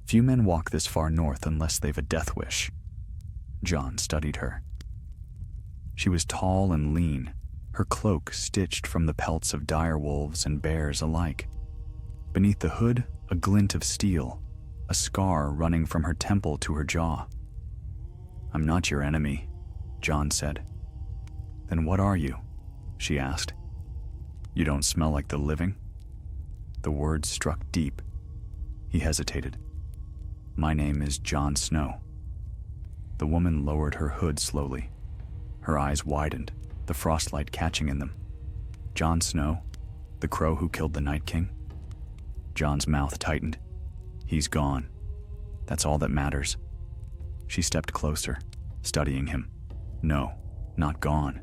Few men walk this far north unless they've a death wish." Jon studied her. She was tall and lean, her cloak stitched from the pelts of dire wolves and bears alike. Beneath the hood, a glint of steel, a scar running from her temple to her jaw. "I'm not your enemy," Jon said. "Then what are you?" she asked. "You don't smell like the living?" The words struck deep. He hesitated. "My name is Jon Snow." The woman lowered her hood slowly. Her eyes widened, the frostlight catching in them. "Jon Snow, the crow who killed the Night King?" Jon's mouth tightened. "He's gone. That's all that matters." She stepped closer, studying him. "No, not gone.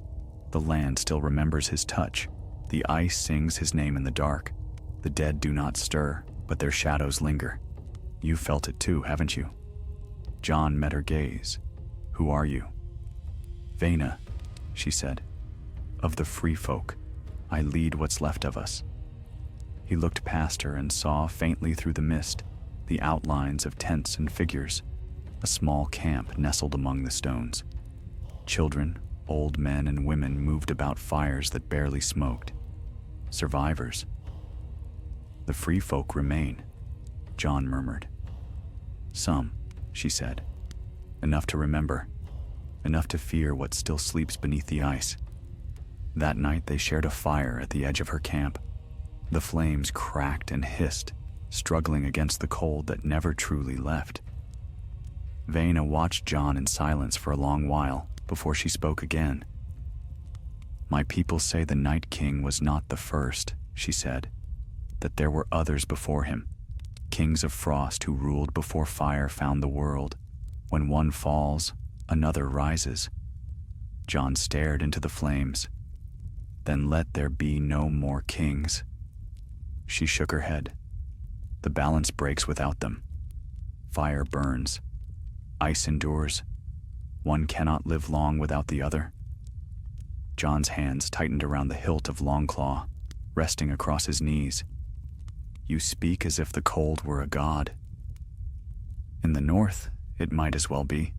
The land still remembers his touch. The ice sings his name in the dark. The dead do not stir, but their shadows linger. You felt it too, haven't you?" Jon met her gaze. "Who are you?" "Vaena," she said. "Of the free folk. I lead what's left of us." He looked past her and saw, faintly through the mist, the outlines of tents and figures, a small camp nestled among the stones. Children, old men, and women moved about fires that barely smoked. Survivors. "The free folk remain," Jon murmured. "Some," she said. "Enough to remember. Enough to fear what still sleeps beneath the ice." That night they shared a fire at the edge of her camp. The flames cracked and hissed, struggling against the cold that never truly left. Vaena watched Jon in silence for a long while before she spoke again. "My people say the Night King was not the first," she said, "that there were others before him, kings of frost who ruled before fire found the world. When one falls, another rises." Jon stared into the flames. "Then let there be no more kings." She shook her head. "The balance breaks without them. Fire burns. Ice endures. One cannot live long without the other." Jon's hands tightened around the hilt of Longclaw, resting across his knees. "You speak as if the cold were a god." In the north, it might as well be,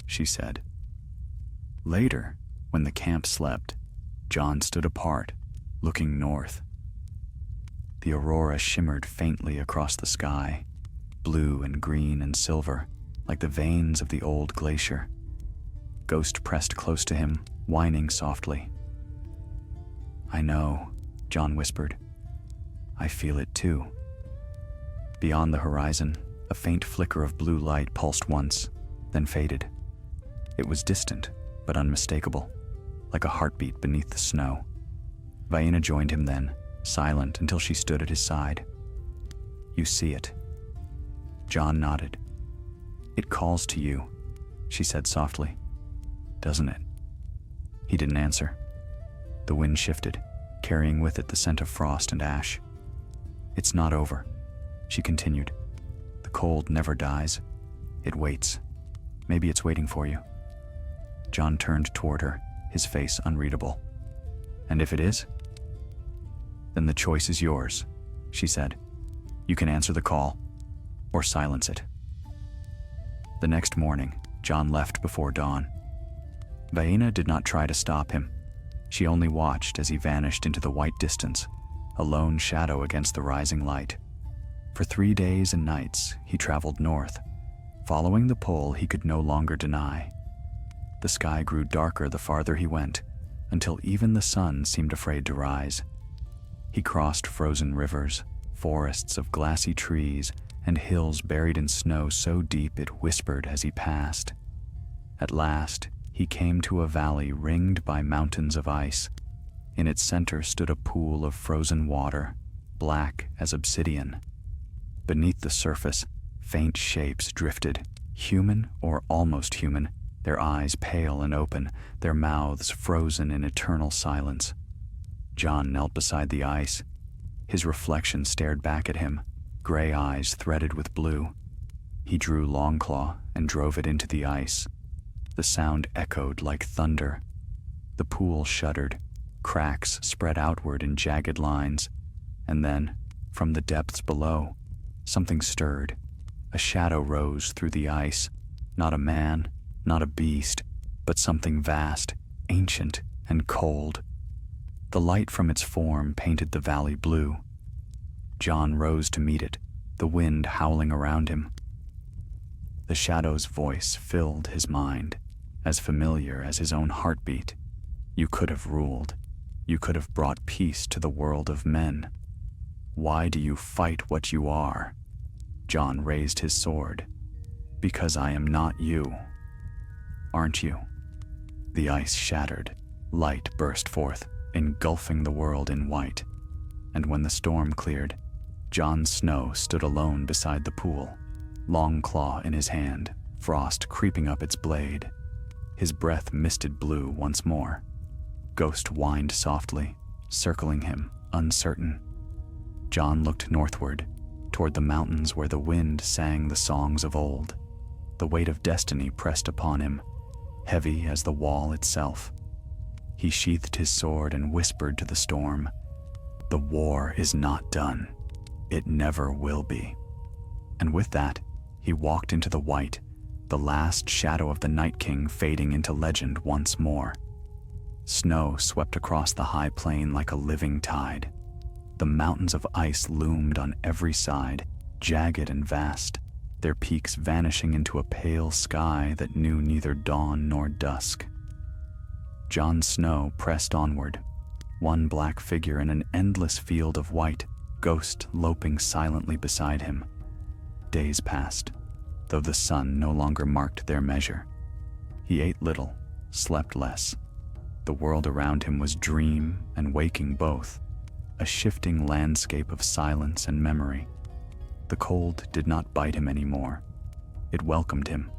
she said. Later, when the camp slept, John stood apart, looking north. The aurora shimmered faintly across the sky, blue and green and silver, like the veins of the old glacier. Ghost pressed close to him, whining softly. I know, John whispered. I feel it too. Beyond the horizon, a faint flicker of blue light pulsed once, then faded. It was distant, but unmistakable, like a heartbeat beneath the snow. Vienna joined him then, silent until she stood at his side. You see it. John nodded. It calls to you, she said softly. Doesn't it? He didn't answer. The wind shifted, carrying with it the scent of frost and ash. It's not over, she continued. The cold never dies. It waits. Maybe it's waiting for you. John turned toward her, his face unreadable. And if it is? Then the choice is yours, she said. You can answer the call, or silence it. The next morning, John left before dawn. Vienna did not try to stop him. She only watched as he vanished into the white distance, a lone shadow against the rising light. For 3 days and nights, he traveled north, following the pole he could no longer deny. The sky grew darker the farther he went, until even the sun seemed afraid to rise. He crossed frozen rivers, forests of glassy trees, and hills buried in snow so deep it whispered as he passed. At last, he came to a valley ringed by mountains of ice. In its center stood a pool of frozen water, black as obsidian. Beneath the surface, faint shapes drifted, human or almost human, their eyes pale and open, their mouths frozen in eternal silence. John knelt beside the ice. His reflection stared back at him, gray eyes threaded with blue. He drew Longclaw and drove it into the ice. The sound echoed like thunder. The pool shuddered, cracks spread outward in jagged lines, and then, from the depths below, something stirred. A shadow rose through the ice, not a man, not a beast, but something vast, ancient, and cold. The light from its form painted the valley blue. John rose to meet it, the wind howling around him. The shadow's voice filled his mind, as familiar as his own heartbeat. You could have ruled. You could have brought peace to the world of men. Why do you fight what you are? John raised his sword. Because I am not you. Aren't you? The ice shattered. Light burst forth, engulfing the world in white. And when the storm cleared, Jon Snow stood alone beside the pool, Longclaw in his hand, frost creeping up its blade. His breath misted blue once more. Ghost whined softly, circling him, uncertain. Jon looked northward, toward the mountains where the wind sang the songs of old. The weight of destiny pressed upon him, heavy as the wall itself. He sheathed his sword and whispered to the storm, "The war is not done. It never will be." And with that, he walked into the white, the last shadow of the Night King fading into legend once more. Snow swept across the high plain like a living tide. The mountains of ice loomed on every side, jagged and vast, their peaks vanishing into a pale sky that knew neither dawn nor dusk. Jon Snow pressed onward, one black figure in an endless field of white, Ghost loping silently beside him. Days passed, though the sun no longer marked their measure. He ate little, slept less. The world around him was dream and waking both, a shifting landscape of silence and memory. The cold did not bite him anymore. It welcomed him,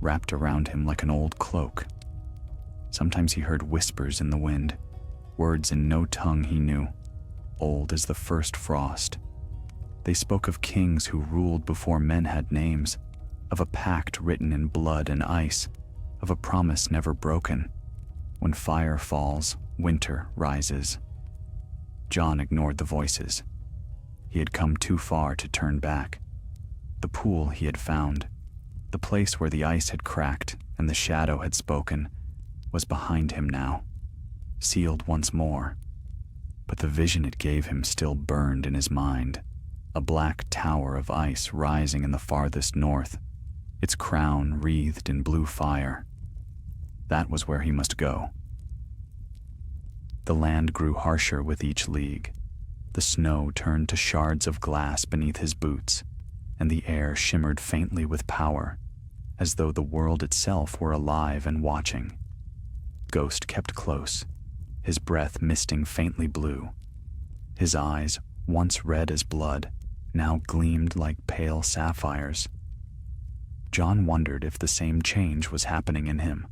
wrapped around him like an old cloak. Sometimes he heard whispers in the wind, words in no tongue he knew, old as the first frost. They spoke of kings who ruled before men had names, of a pact written in blood and ice, of a promise never broken. When fire falls, winter rises. Jon ignored the voices. He had come too far to turn back. The pool he had found, The place where the ice had cracked and the shadow had spoken was behind him now, sealed once more. But the vision it gave him still burned in his mind, a black tower of ice rising in the farthest north, its crown wreathed in blue fire. That was where he must go. The land grew harsher with each league. The snow turned to shards of glass beneath his boots, and the air shimmered faintly with power, as though the world itself were alive and watching. Ghost kept close, his breath misting faintly blue. His eyes, once red as blood, now gleamed like pale sapphires. Jon wondered if the same change was happening in him.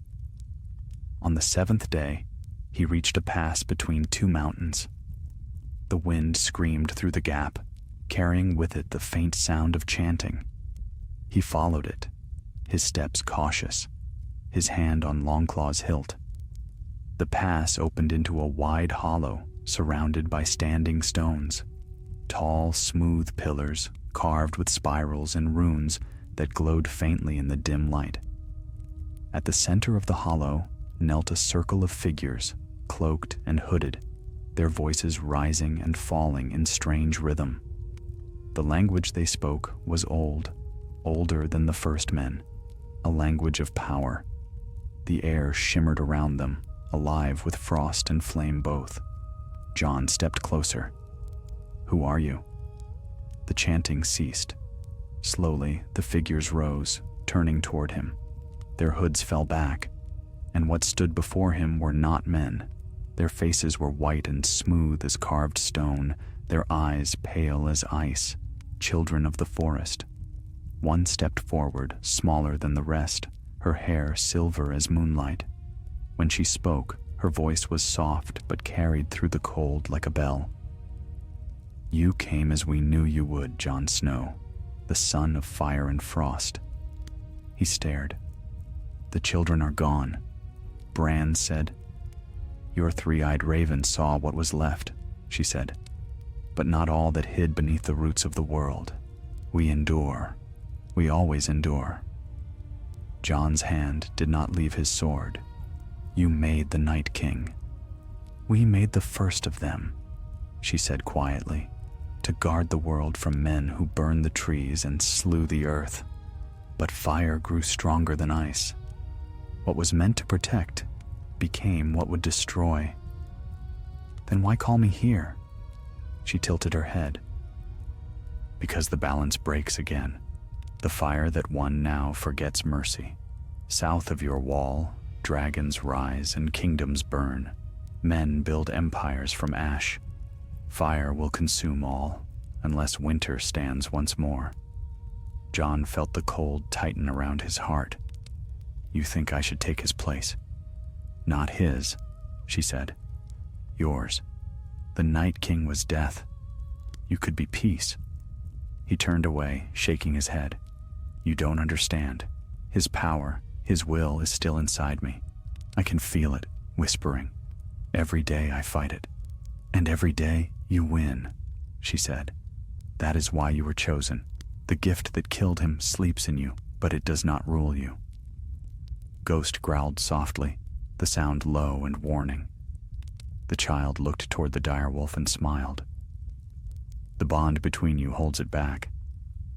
On the 7th day, he reached a pass between two mountains. The wind screamed through the gap, carrying with it the faint sound of chanting. He followed it, his steps cautious, his hand on Longclaw's hilt. The pass opened into a wide hollow surrounded by standing stones, tall, smooth pillars carved with spirals and runes that glowed faintly in the dim light. At the center of the hollow knelt a circle of figures, cloaked and hooded, their voices rising and falling in strange rhythm. The language they spoke was old, older than the first men, a language of power. The air shimmered around them, alive with frost and flame both. Jon stepped closer. "Who are you?" The chanting ceased. Slowly, the figures rose, turning toward him. Their hoods fell back, and what stood before him were not men. Their faces were white and smooth as carved stone, their eyes pale as ice, children of the forest. One stepped forward, smaller than the rest, her hair silver as moonlight. When she spoke, her voice was soft but carried through the cold like a bell. "You came as we knew you would, Jon Snow, the son of fire and frost." He stared. "The children are gone," Bran said. "Your three-eyed raven saw what was left," she said, "but not all that hid beneath the roots of the world. We endure. We always endure." Jon's hand did not leave his sword. "You made the Night King." "We made the first of them," she said quietly, "to guard the world from men who burned the trees and slew the earth. But fire grew stronger than ice. What was meant to protect became what would destroy." "Then why call me here?" She tilted her head. "Because the balance breaks again. The fire that won now forgets mercy. South of your wall, dragons rise and kingdoms burn. Men build empires from ash. Fire will consume all, unless winter stands once more." Jon felt the cold tighten around his heart. "You think I should take his place?" "Not his," she said. "Yours. The Night King was death. You could be peace." He turned away, shaking his head. "You don't understand. His power, his will is still inside me. I can feel it, whispering. Every day I fight it. And every day you win," she said. "That is why you were chosen. The gift that killed him sleeps in you, but it does not rule you." Ghost growled softly, the sound low and warning. The child looked toward the direwolf and smiled. "The bond between you holds it back.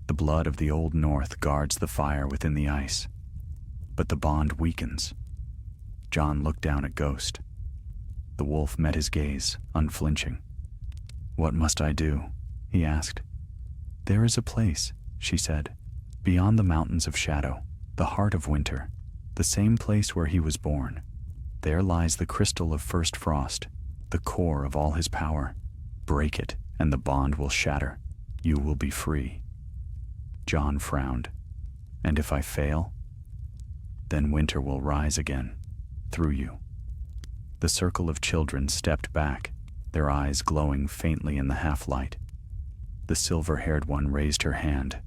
The blood of the Old North guards the fire within the ice. But the bond weakens." Jon looked down at Ghost. The wolf met his gaze, unflinching. "What must I do?" he asked. "There is a place," she said, "beyond the mountains of shadow, the heart of winter, the same place where he was born. There lies the crystal of first frost, the core of all his power. Break it, and the bond will shatter. You will be free." Jon frowned. "And if I fail?" "Then winter will rise again, through you." The circle of children stepped back, their eyes glowing faintly in the half-light. The silver-haired one raised her hand.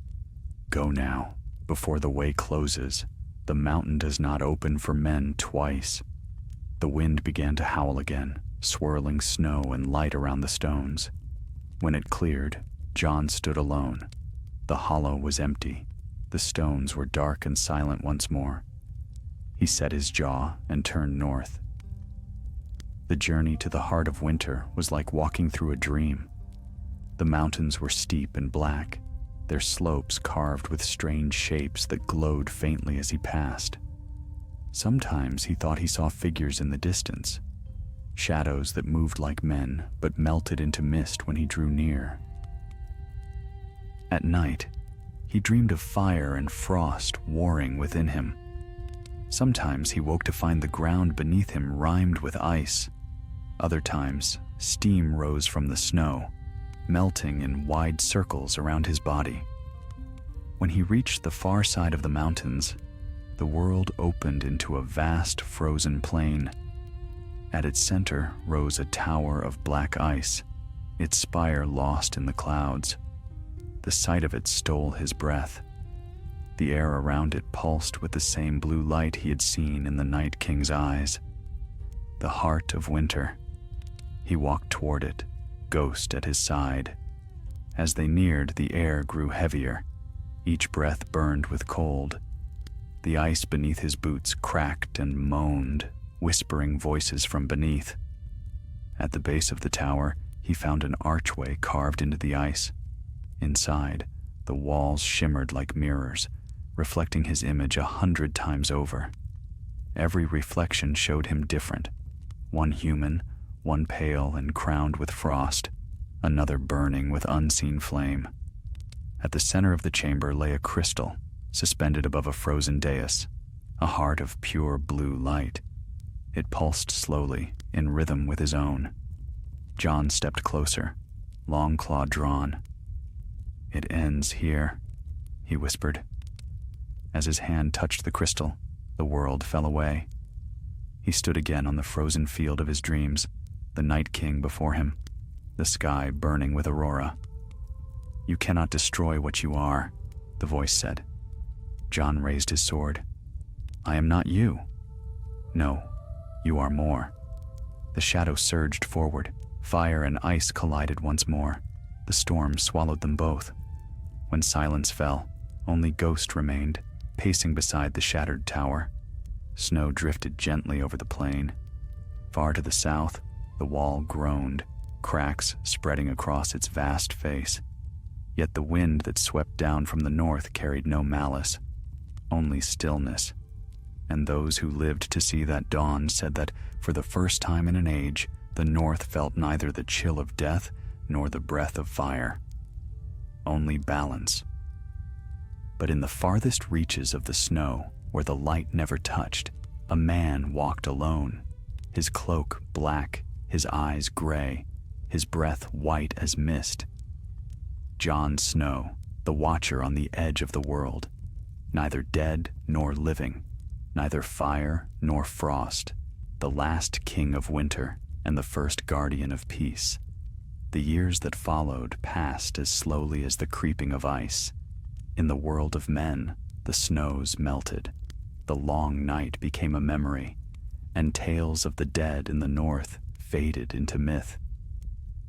"Go now, before the way closes. The mountain does not open for men twice." The wind began to howl again, swirling snow and light around the stones. When it cleared, Jon stood alone. The hollow was empty. The stones were dark and silent once more. He set his jaw and turned north. The journey to the heart of winter was like walking through a dream. The mountains were steep and black, their slopes carved with strange shapes that glowed faintly as he passed. Sometimes he thought he saw figures in the distance, shadows that moved like men but melted into mist when he drew near. At night, he dreamed of fire and frost warring within him. Sometimes he woke to find the ground beneath him rimed with ice. Other times, steam rose from the snow, melting in wide circles around his body. When he reached the far side of the mountains, the world opened into a vast frozen plain. At its center rose a tower of black ice, its spire lost in the clouds. The sight of it stole his breath. The air around it pulsed with the same blue light he had seen in the Night King's eyes. The heart of winter. He walked toward it, Ghost at his side. As they neared, the air grew heavier. Each breath burned with cold. The ice beneath his boots cracked and moaned, whispering voices from beneath. At the base of the tower, he found an archway carved into the ice. Inside, the walls shimmered like mirrors, reflecting his image 100 times over. Every reflection showed him different. One human, one pale and crowned with frost, another burning with unseen flame. At the center of the chamber lay a crystal, suspended above a frozen dais, a heart of pure blue light. It pulsed slowly, in rhythm with his own. Jon stepped closer, long claw drawn. "It ends here," he whispered. As his hand touched the crystal, the world fell away. He stood again on the frozen field of his dreams, the Night King before him, the sky burning with aurora. "You cannot destroy what you are," the voice said. Jon raised his sword. "I am not you." "No, you are more." The shadow surged forward. Fire and ice collided once more. The storm swallowed them both. When silence fell, only Ghost remained, pacing beside the shattered tower. Snow drifted gently over the plain. Far to the south, the wall groaned, cracks spreading across its vast face. Yet the wind that swept down from the north carried no malice, only stillness. And those who lived to see that dawn said that, for the first time in an age, the north felt neither the chill of death nor the breath of fire. Only balance. But in the farthest reaches of the snow, where the light never touched, a man walked alone, his cloak black, his eyes gray, his breath white as mist. Jon Snow, the watcher on the edge of the world, neither dead nor living, neither fire nor frost, the last king of winter and the first guardian of peace. The years that followed passed as slowly as the creeping of ice. In the world of men, the snows melted. The long night became a memory, and tales of the dead in the north faded into myth.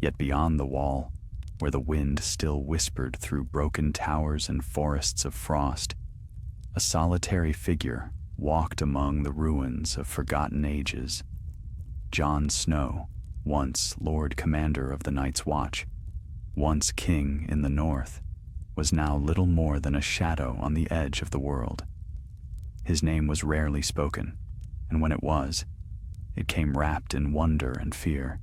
Yet beyond the wall, where the wind still whispered through broken towers and forests of frost, a solitary figure walked among the ruins of forgotten ages. Jon Snow, once Lord Commander of the Night's Watch, once king in the north, was now little more than a shadow on the edge of the world. His name was rarely spoken, and when it was, it came wrapped in wonder and fear.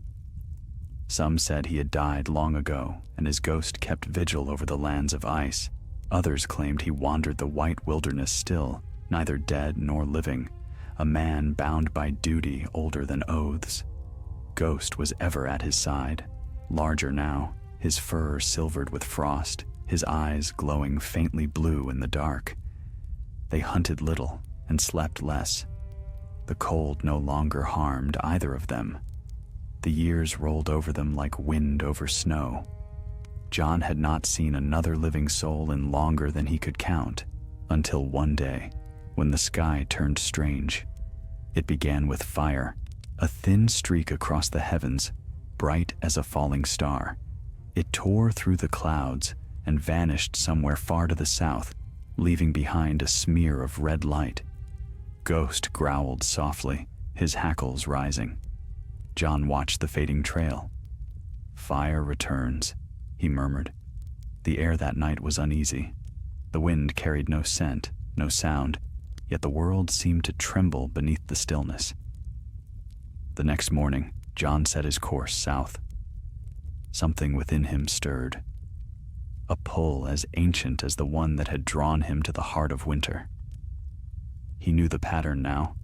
Some said he had died long ago, and his ghost kept vigil over the lands of ice. Others claimed he wandered the white wilderness still, neither dead nor living, a man bound by duty older than oaths. Ghost was ever at his side, larger now, his fur silvered with frost, his eyes glowing faintly blue in the dark. They hunted little and slept less. The cold no longer harmed either of them. The years rolled over them like wind over snow. Jon had not seen another living soul in longer than he could count, until one day, when the sky turned strange. It began with fire, a thin streak across the heavens, bright as a falling star. It tore through the clouds and vanished somewhere far to the south, leaving behind a smear of red light. Ghost growled softly, his hackles rising. Jon watched the fading trail. "Fire returns," he murmured. The air that night was uneasy. The wind carried no scent, no sound, yet the world seemed to tremble beneath the stillness. The next morning, Jon set his course south. Something within him stirred. A pull as ancient as the one that had drawn him to the heart of winter. He knew the pattern now.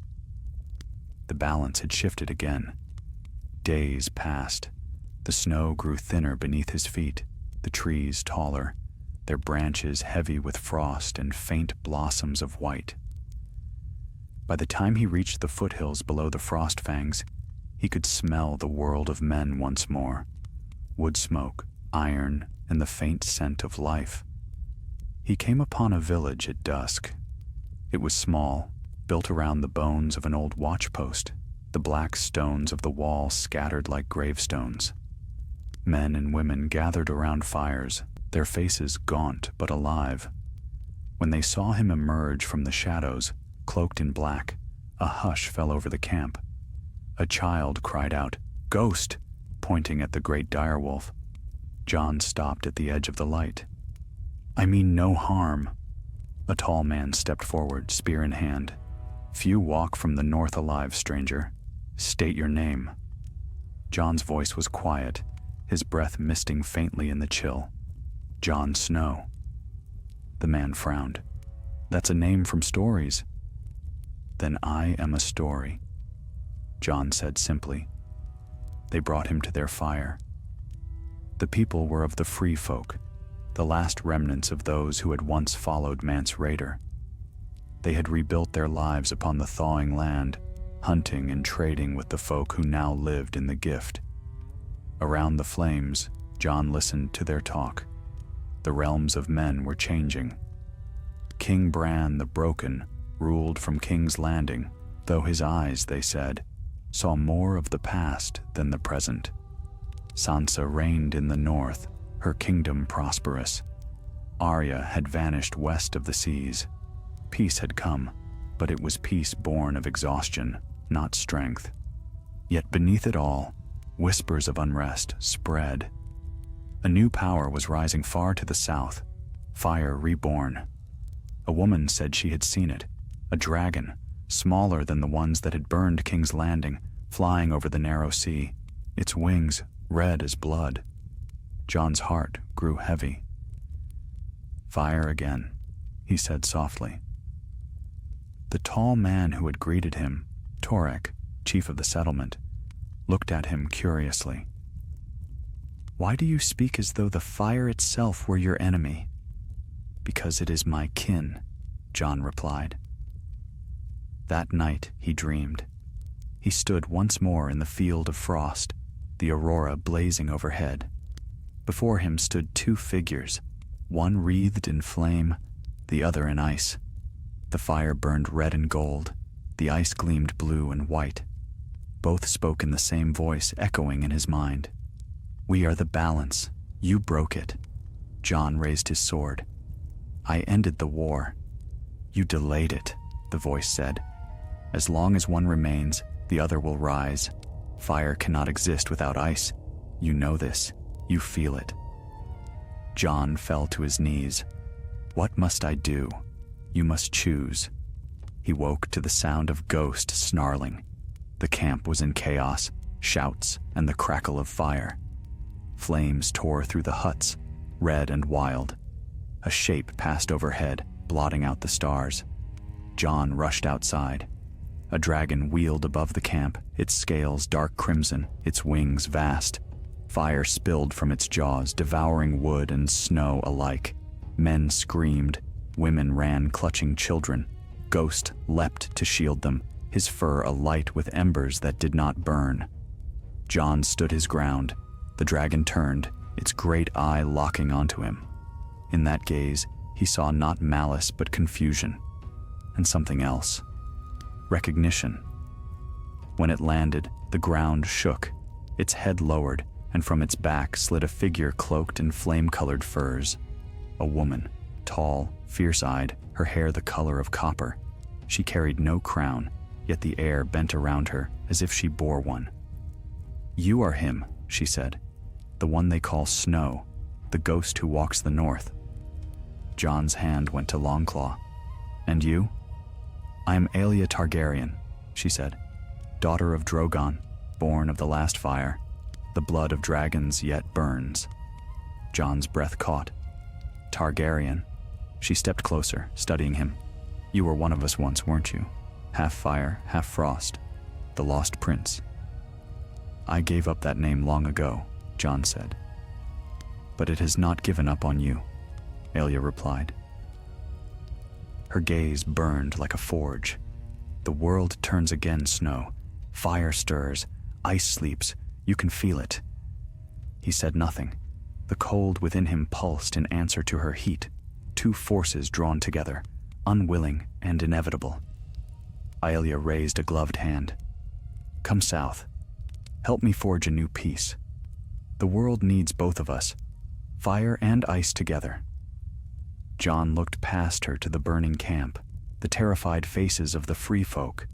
The balance had shifted again. Days passed. The snow grew thinner beneath his feet, the trees taller, their branches heavy with frost and faint blossoms of white. By the time he reached the foothills below the frost fangs, he could smell the world of men once more. Wood smoke, iron, and the faint scent of life. He came upon a village at dusk. It was small, built around the bones of an old watchpost, the black stones of the wall scattered like gravestones. Men and women gathered around fires, their faces gaunt but alive. When they saw him emerge from the shadows, cloaked in black, a hush fell over the camp. A child cried out, "Ghost!" pointing at the great direwolf. Jon stopped at the edge of the light. "I mean no harm." A tall man stepped forward, spear in hand. "Few walk from the north alive, stranger. State your name." Jon's voice was quiet, his breath misting faintly in the chill. "Jon Snow." The man frowned. "That's a name from stories." "Then I am a story," Jon said simply. They brought him to their fire. The people were of the free folk, the last remnants of those who had once followed Mance Rayder. They had rebuilt their lives upon the thawing land, hunting and trading with the folk who now lived in the gift. Around the flames, Jon listened to their talk. The realms of men were changing. King Bran the Broken ruled from King's Landing, though his eyes, they said, saw more of the past than the present. Sansa reigned in the north, her kingdom prosperous. Arya had vanished west of the seas. Peace had come, but it was peace born of exhaustion, not strength. Yet beneath it all, whispers of unrest spread. A new power was rising far to the south, fire reborn. A woman said she had seen it, a dragon, smaller than the ones that had burned King's Landing, flying over the narrow sea, its wings red as blood. Jon's heart grew heavy. "Fire again," he said softly. The tall man who had greeted him, Torek, chief of the settlement, looked at him curiously. "Why do you speak as though the fire itself were your enemy?" "Because it is my kin," Jon replied. That night he dreamed. He stood once more in the field of frost, the aurora blazing overhead. Before him stood two figures, one wreathed in flame, the other in ice. The fire burned red and gold, the ice gleamed blue and white. Both spoke in the same voice, echoing in his mind. "We are the balance. You broke it." Jon raised his sword. "I ended the war." "You delayed it," the voice said. "As long as one remains, the other will rise. Fire cannot exist without ice. You know this. You feel it." Jon fell to his knees. "What must I do? You must choose." He woke to the sound of Ghost snarling. The camp was in chaos, shouts, and the crackle of fire. Flames tore through the huts, red and wild. A shape passed overhead, blotting out the stars. Jon rushed outside. A dragon wheeled above the camp, its scales dark crimson, its wings vast. Fire spilled from its jaws, devouring wood and snow alike. Men screamed, women ran clutching children. Ghost leapt to shield them, his fur alight with embers that did not burn. Jon stood his ground. The dragon turned, its great eye locking onto him. In that gaze, he saw not malice but confusion, and something else. Recognition. When it landed, the ground shook, its head lowered, and from its back slid a figure cloaked in flame-colored furs. A woman, Tall, fierce-eyed, her hair the color of copper. She carried no crown, yet the air bent around her as if she bore one. "You are him," she said, "the one they call Snow, the ghost who walks the north." Jon's hand went to Longclaw. "And you?" "I am Aelia Targaryen," she said, "daughter of Drogon, born of the last fire. The blood of dragons yet burns." Jon's breath caught. "Targaryen." She stepped closer, studying him. "You were one of us once, weren't you? Half fire, half frost. The lost prince." "I gave up that name long ago," Jon said. "But it has not given up on you," Aelia replied. Her gaze burned like a forge. "The world turns again, Snow. Fire stirs, ice sleeps, you can feel it." He said nothing. The cold within him pulsed in answer to her heat, two forces drawn together, unwilling and inevitable. Aelia raised a gloved hand. "Come south. Help me forge a new peace. The world needs both of us, fire and ice together." Jon looked past her to the burning camp, the terrified faces of the free folk,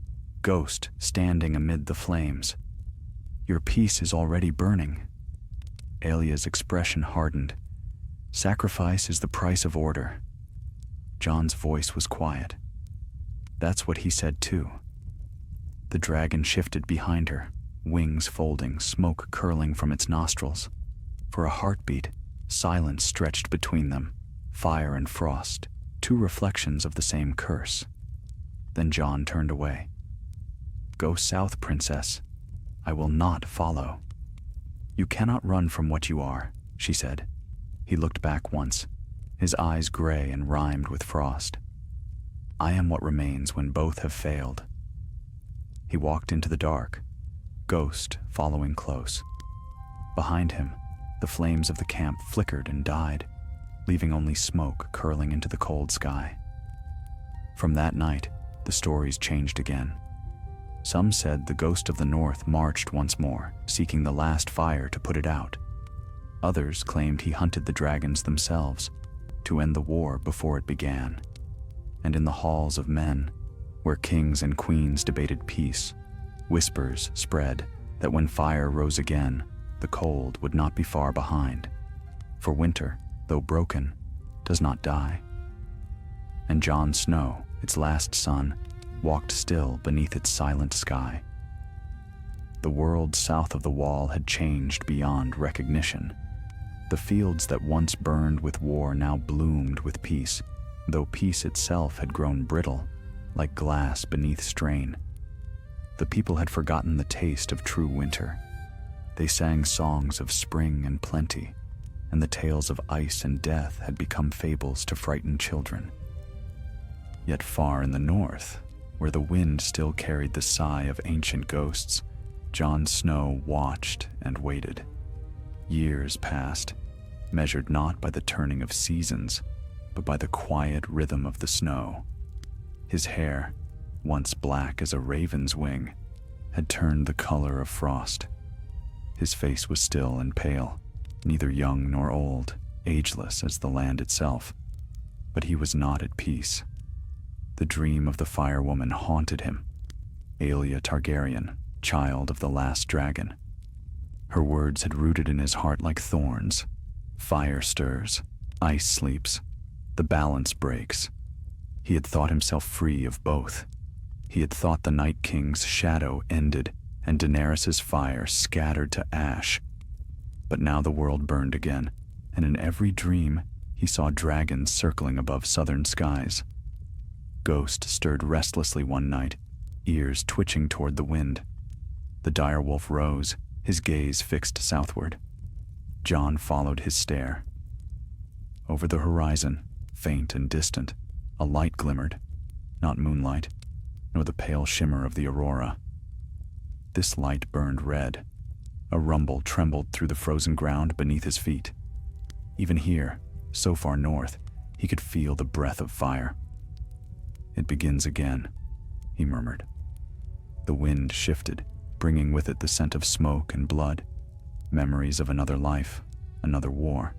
Ghost standing amid the flames. "Your peace is already burning." Aelia's expression hardened. "Sacrifice is the price of order." Jon's voice was quiet. "That's what he said too." The dragon shifted behind her, wings folding, smoke curling from its nostrils. For a heartbeat, silence stretched between them, fire and frost, two reflections of the same curse. Then Jon turned away. "Go south, princess. I will not follow." "You cannot run from what you are," she said. He looked back once, his eyes gray and rimed with frost. "I am what remains when both have failed." He walked into the dark, Ghost following close. Behind him, the flames of the camp flickered and died, leaving only smoke curling into the cold sky. From that night, the stories changed again. Some said the ghost of the north marched once more, seeking the last fire to put it out. Others claimed he hunted the dragons themselves, to end the war before it began. And in the halls of men, where kings and queens debated peace, whispers spread that when fire rose again, the cold would not be far behind. For winter, though broken, does not die. And Jon Snow, its last son, walked still beneath its silent sky. The world south of the wall had changed beyond recognition. The fields that once burned with war now bloomed with peace, though peace itself had grown brittle, like glass beneath strain. The people had forgotten the taste of true winter. They sang songs of spring and plenty, and the tales of ice and death had become fables to frighten children. Yet far in the north, where the wind still carried the sigh of ancient ghosts, Jon Snow watched and waited. Years passed, measured not by the turning of seasons, but by the quiet rhythm of the snow. His hair, once black as a raven's wing, had turned the color of frost. His face was still and pale, neither young nor old, ageless as the land itself. But he was not at peace. The dream of the Fire Woman haunted him. Aelia Targaryen, child of the last dragon. Her words had rooted in his heart like thorns. Fire stirs, ice sleeps, the balance breaks. He had thought himself free of both. He had thought the Night King's shadow ended and Daenerys's fire scattered to ash. But now the world burned again, and in every dream he saw dragons circling above southern skies. Ghost stirred restlessly one night, ears twitching toward the wind. The direwolf rose, his gaze fixed southward. Jon followed his stare. Over the horizon, faint and distant, a light glimmered, not moonlight, nor the pale shimmer of the aurora. This light burned red. A rumble trembled through the frozen ground beneath his feet. Even here, so far north, he could feel the breath of fire. "It begins again," he murmured. The wind shifted, bringing with it the scent of smoke and blood, memories of another life, another war.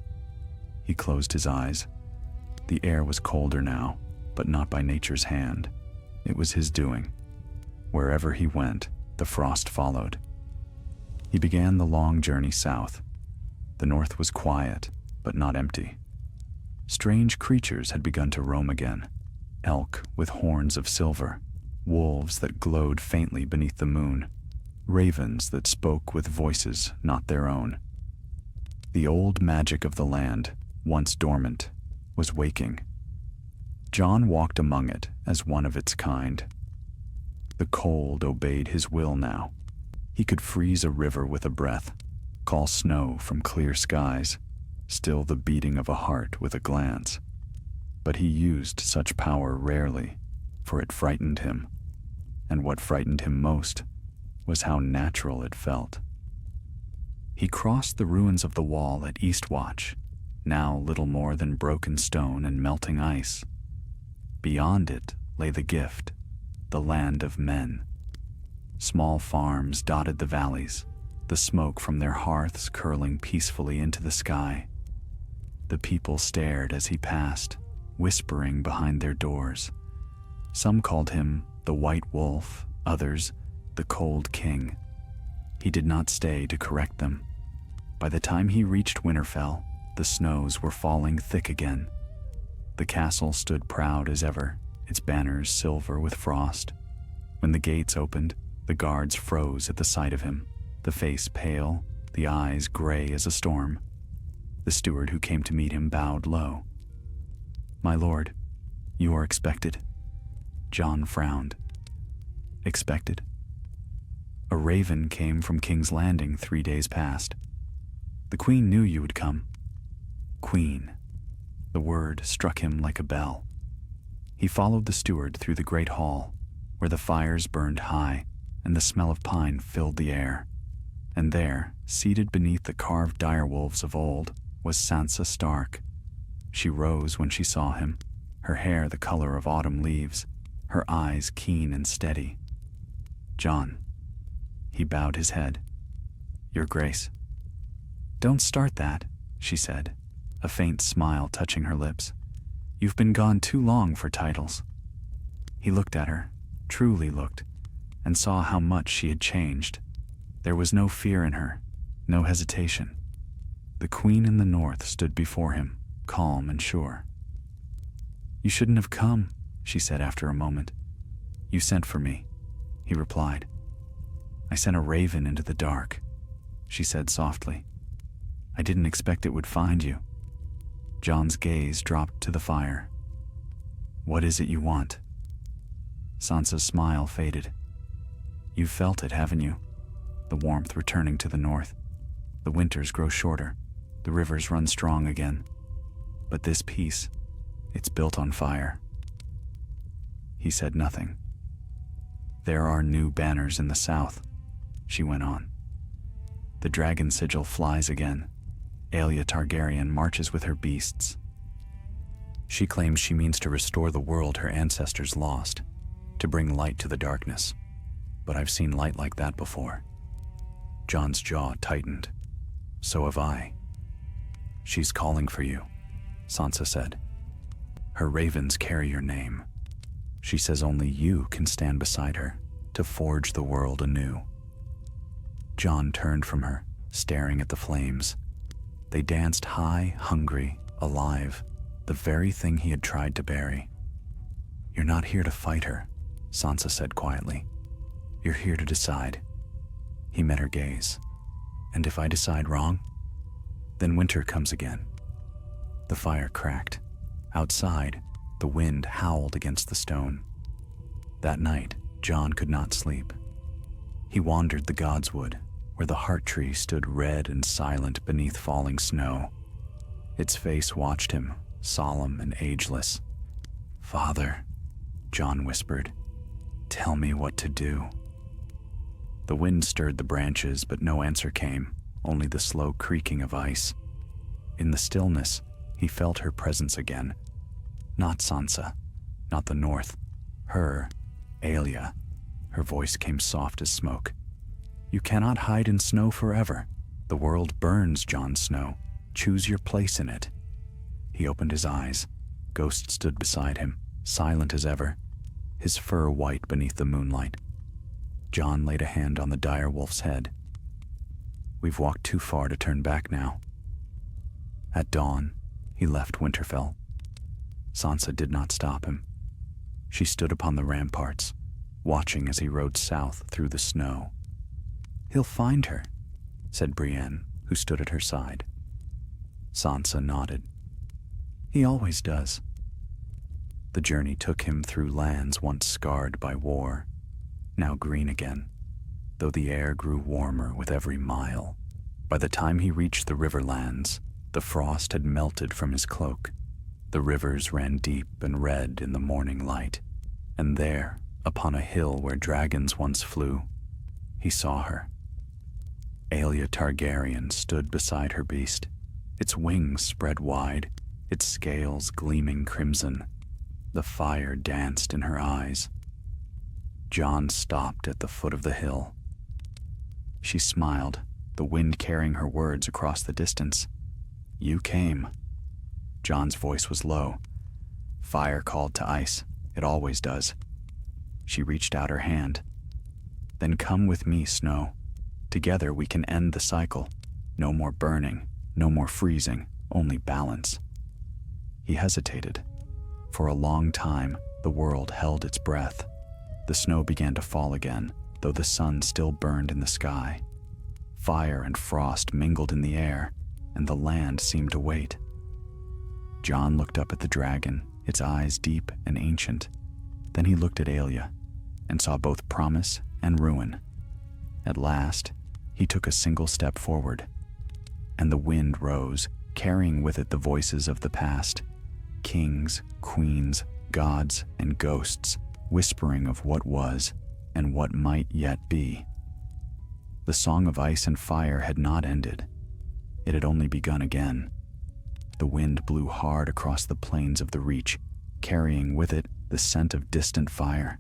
He closed his eyes. The air was colder now, but not by nature's hand. It was his doing. Wherever he went, the frost followed. He began the long journey south. The north was quiet, but not empty. Strange creatures had begun to roam again. Elk with horns of silver, wolves that glowed faintly beneath the moon, ravens that spoke with voices not their own. The old magic of the land, once dormant, was waking. Jon walked among it as one of its kind. The cold obeyed his will now. He could freeze a river with a breath, call snow from clear skies, still the beating of a heart with a glance. But he used such power rarely, for it frightened him. And what frightened him most was how natural it felt. He crossed the ruins of the wall at Eastwatch, now little more than broken stone and melting ice. Beyond it lay the gift, the land of men. Small farms dotted the valleys, the smoke from their hearths curling peacefully into the sky. The people stared as he passed, whispering behind their doors. Some called him the White Wolf, others the Cold King. He did not stay to correct them. By the time he reached Winterfell, the snows were falling thick again. The castle stood proud as ever, its banners silver with frost. When the gates opened, the guards froze at the sight of him, the face pale, the eyes gray as a storm. The steward who came to meet him bowed low. "My lord, you are expected." Jon frowned. "Expected?" "A raven came from King's Landing 3 days past. The queen knew you would come." Queen. The word struck him like a bell. He followed the steward through the great hall, where the fires burned high and the smell of pine filled the air. And there, seated beneath the carved direwolves of old, was Sansa Stark. She rose when she saw him, her hair the color of autumn leaves, her eyes keen and steady. "Jon." He bowed his head. "Your Grace." "Don't start that," she said, a faint smile touching her lips. "You've been gone too long for titles." He looked at her, truly looked, and saw how much she had changed. There was no fear in her, no hesitation. The Queen in the North stood before him, calm and sure. "You shouldn't have come," she said after a moment. "You sent for me," he replied. "I sent a raven into the dark," she said softly. "I didn't expect it would find you." Jon's gaze dropped to the fire. "What is it you want?" Sansa's smile faded. "You've felt it, haven't you? The warmth returning to the north. The winters grow shorter. The rivers run strong again. But this peace, it's built on fire." He said nothing. "There are new banners in the south," she went on. "The dragon sigil flies again. Aelia Targaryen marches with her beasts. She claims she means to restore the world her ancestors lost, to bring light to the darkness. But I've seen light like that before." Jon's jaw tightened. "So have I." "She's calling for you," Sansa said. "Her ravens carry your name. She says only you can stand beside her to forge the world anew." Jon turned from her, staring at the flames. They danced high, hungry, alive, the very thing he had tried to bury. "You're not here to fight her," Sansa said quietly. "You're here to decide." He met her gaze. "And if I decide wrong? Then winter comes again." The fire cracked. Outside, the wind howled against the stone. That night, Jon could not sleep. He wandered the Godswood, where the heart tree stood red and silent beneath falling snow. Its face watched him, solemn and ageless. "Father," Jon whispered, "tell me what to do." The wind stirred the branches, but no answer came, only the slow creaking of ice. In the stillness, he felt her presence again. Not Sansa, not the North. Her, Aelia. Her voice came soft as smoke. "You cannot hide in snow forever. The world burns, Jon Snow. Choose your place in it." He opened his eyes. Ghost stood beside him, silent as ever, his fur white beneath the moonlight. Jon laid a hand on the dire wolf's head. We've walked too far to turn back now. At dawn, he left Winterfell. Sansa did not stop him. She stood upon the ramparts, watching as he rode south through the snow. He'll find her, said Brienne, who stood at her side. Sansa nodded. He always does. The journey took him through lands once scarred by war, now green again, though the air grew warmer with every mile. By the time he reached the riverlands, the frost had melted from his cloak. The rivers ran deep and red in the morning light, and there, upon a hill where dragons once flew, he saw her. Aelia Targaryen stood beside her beast, its wings spread wide, its scales gleaming crimson. The fire danced in her eyes. Jon stopped at the foot of the hill. She smiled, the wind carrying her words across the distance. You came. Jon's voice was low. Fire called to ice. It always does. She reached out her hand. Then come with me, Snow. Together we can end the cycle. No more burning, no more freezing, only balance. He hesitated. For a long time, the world held its breath. The snow began to fall again, though the sun still burned in the sky. Fire and frost mingled in the air, and the land seemed to wait. Jon looked up at the dragon, its eyes deep and ancient. Then he looked at Aelia, and saw both promise and ruin. At last, he took a single step forward, and the wind rose, carrying with it the voices of the past. Kings, queens, gods, and ghosts, whispering of what was and what might yet be. The song of ice and fire had not ended. It had only begun again. The wind blew hard across the plains of the Reach, carrying with it the scent of distant fire.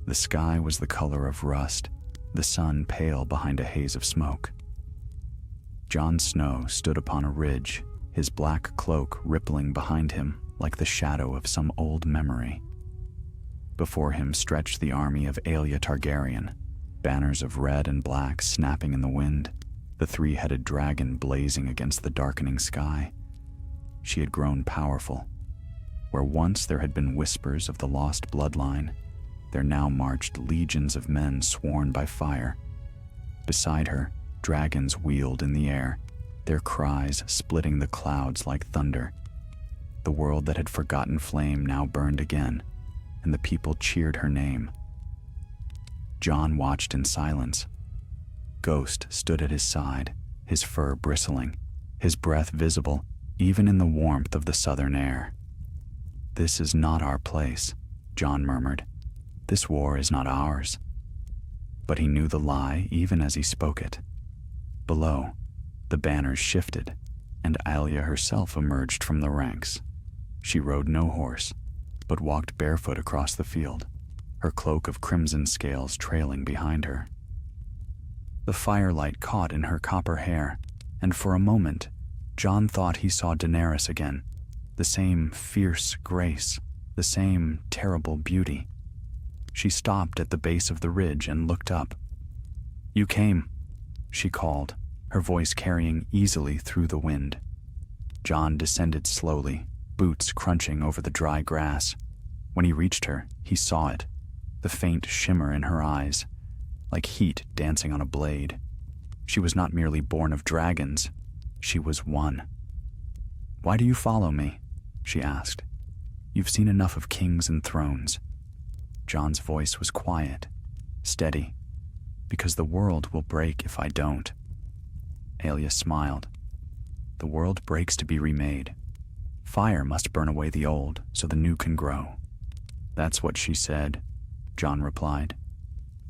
The sky was the color of rust, the sun pale behind a haze of smoke. Jon Snow stood upon a ridge, his black cloak rippling behind him like the shadow of some old memory. Before him stretched the army of Aelia Targaryen, banners of red and black snapping in the wind, the three-headed dragon blazing against the darkening sky. She had grown powerful. Where once there had been whispers of the lost bloodline, there now marched legions of men sworn by fire. Beside her, dragons wheeled in the air, their cries splitting the clouds like thunder. The world that had forgotten flame now burned again, and the people cheered her name. Jon watched in silence. Ghost stood at his side, his fur bristling, his breath visible even in the warmth of the southern air. This is not our place, Jon murmured. This war is not ours. But he knew the lie even as he spoke it. Below, the banners shifted, and Aelia herself emerged from the ranks. She rode no horse, but walked barefoot across the field, her cloak of crimson scales trailing behind her. The firelight caught in her copper hair, and for a moment, Jon thought he saw Daenerys again, the same fierce grace, the same terrible beauty. She stopped at the base of the ridge and looked up. You came, she called, her voice carrying easily through the wind. Jon descended slowly, boots crunching over the dry grass. When he reached her, he saw it, the faint shimmer in her eyes, like heat dancing on a blade. She was not merely born of dragons, she was one. Why do you follow me? She asked. You've seen enough of kings and thrones. Jon's voice was quiet, steady, because the world will break if I don't. Aelia smiled. The world breaks to be remade. Fire must burn away the old so the new can grow. That's what she said, Jon replied.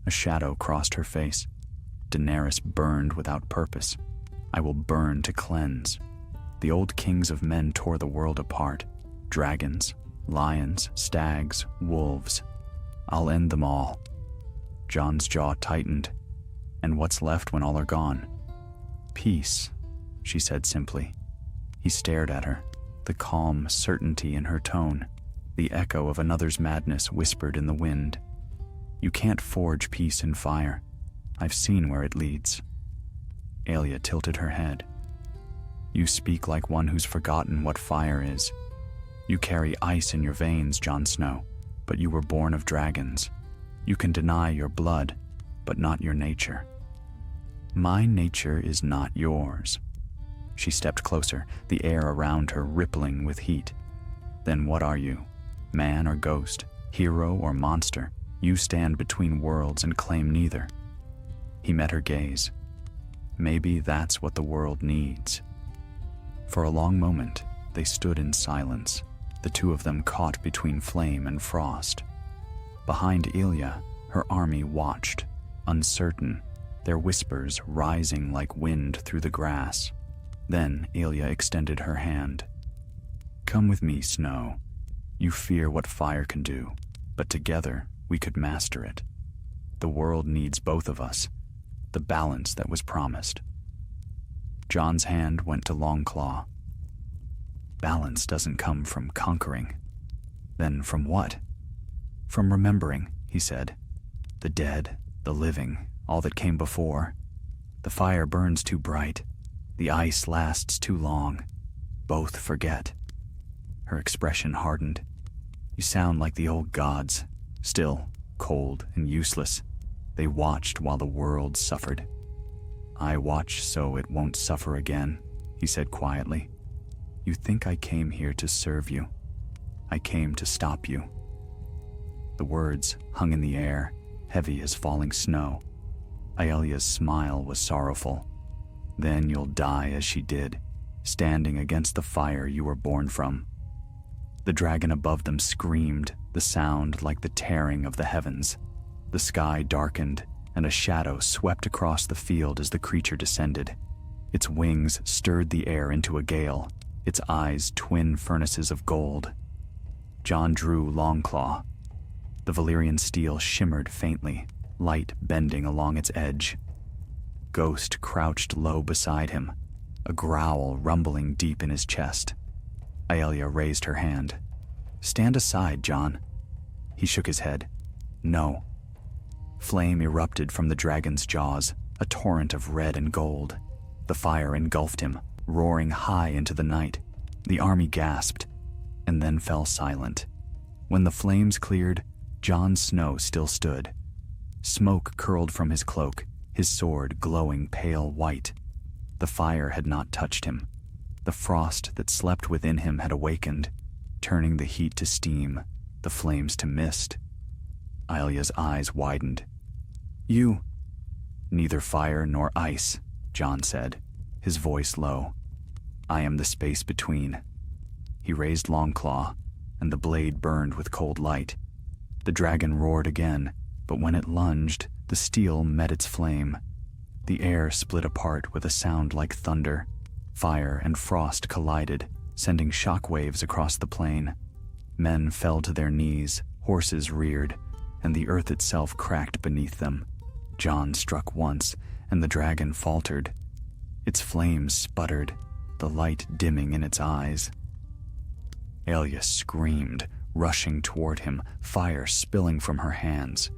A shadow crossed her face. Daenerys burned without purpose. I will burn to cleanse. The old kings of men tore the world apart. Dragons, lions, stags, wolves. I'll end them all. Jon's jaw tightened. And what's left when all are gone? Peace, she said simply. He stared at her, the calm certainty in her tone, the echo of another's madness whispered in the wind. You can't forge peace in fire. I've seen where it leads. Aelia tilted her head. You speak like one who's forgotten what fire is. You carry ice in your veins, Jon Snow, but you were born of dragons. You can deny your blood, but not your nature. My nature is not yours. She stepped closer, the air around her rippling with heat. Then what are you? Man or ghost? Hero or monster? You stand between worlds and claim neither. He met her gaze. Maybe that's what the world needs. For a long moment, they stood in silence, the two of them caught between flame and frost. Behind Aelia, her army watched, uncertain, their whispers rising like wind through the grass. Then Aelia extended her hand. Come with me, Snow. You fear what fire can do, but together we could master it. The world needs both of us, the balance that was promised. Jon's hand went to Longclaw. Balance doesn't come from conquering. Then from what? From remembering, he said. The dead, the living, all that came before. The fire burns too bright. The ice lasts too long. Both forget. Her expression hardened. You sound like the old gods, still, cold and useless. They watched while the world suffered. I watch so it won't suffer again, he said quietly. You think I came here to serve you. I came to stop you. The words hung in the air, heavy as falling snow. Aelia's smile was sorrowful. Then you'll die as she did, standing against the fire you were born from. The dragon above them screamed, the sound like the tearing of the heavens. The sky darkened, and a shadow swept across the field as the creature descended. Its wings stirred the air into a gale, its eyes twin furnaces of gold. Jon drew Longclaw. The Valyrian steel shimmered faintly, light bending along its edge. Ghost crouched low beside him, a growl rumbling deep in his chest. Aelia raised her hand. Stand aside, Jon. He shook his head. No. Flame erupted from the dragon's jaws, a torrent of red and gold. The fire engulfed him, roaring high into the night. The army gasped, and then fell silent. When the flames cleared, Jon Snow still stood. Smoke curled from his cloak, his sword glowing pale white. The fire had not touched him. The frost that slept within him had awakened, turning the heat to steam, the flames to mist. Aelia's eyes widened. You. Neither fire nor ice, Jon said, his voice low. I am the space between. He raised Longclaw, and the blade burned with cold light. The dragon roared again, but when it lunged, the steel met its flame. The air split apart with a sound like thunder. Fire and frost collided, sending shock waves across the plain. Men fell to their knees, horses reared, and the earth itself cracked beneath them. Jon struck once, and the dragon faltered. Its flames sputtered, the light dimming in its eyes. Aelia screamed, rushing toward him, fire spilling from her hands.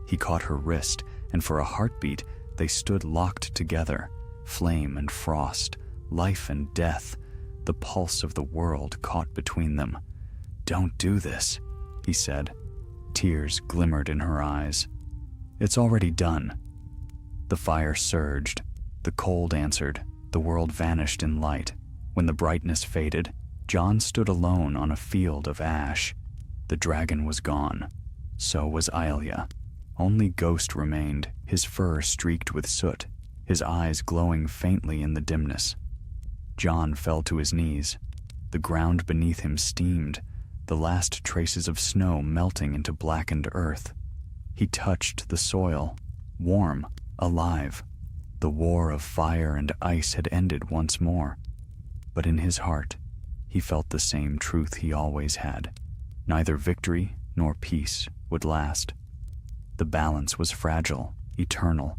He caught her wrist, and for a heartbeat, they stood locked together, flame and frost, life and death, the pulse of the world caught between them. Don't do this, he said. Tears glimmered in her eyes. It's already done. The fire surged. The cold answered. The world vanished in light. When the brightness faded, Jon stood alone on a field of ash. The dragon was gone. So was Aelia. Only Ghost remained, his fur streaked with soot, his eyes glowing faintly in the dimness. Jon fell to his knees. The ground beneath him steamed, the last traces of snow melting into blackened earth. He touched the soil, warm, alive. The war of fire and ice had ended once more. But in his heart, he felt the same truth he always had. Neither victory nor peace would last. The balance was fragile, eternal,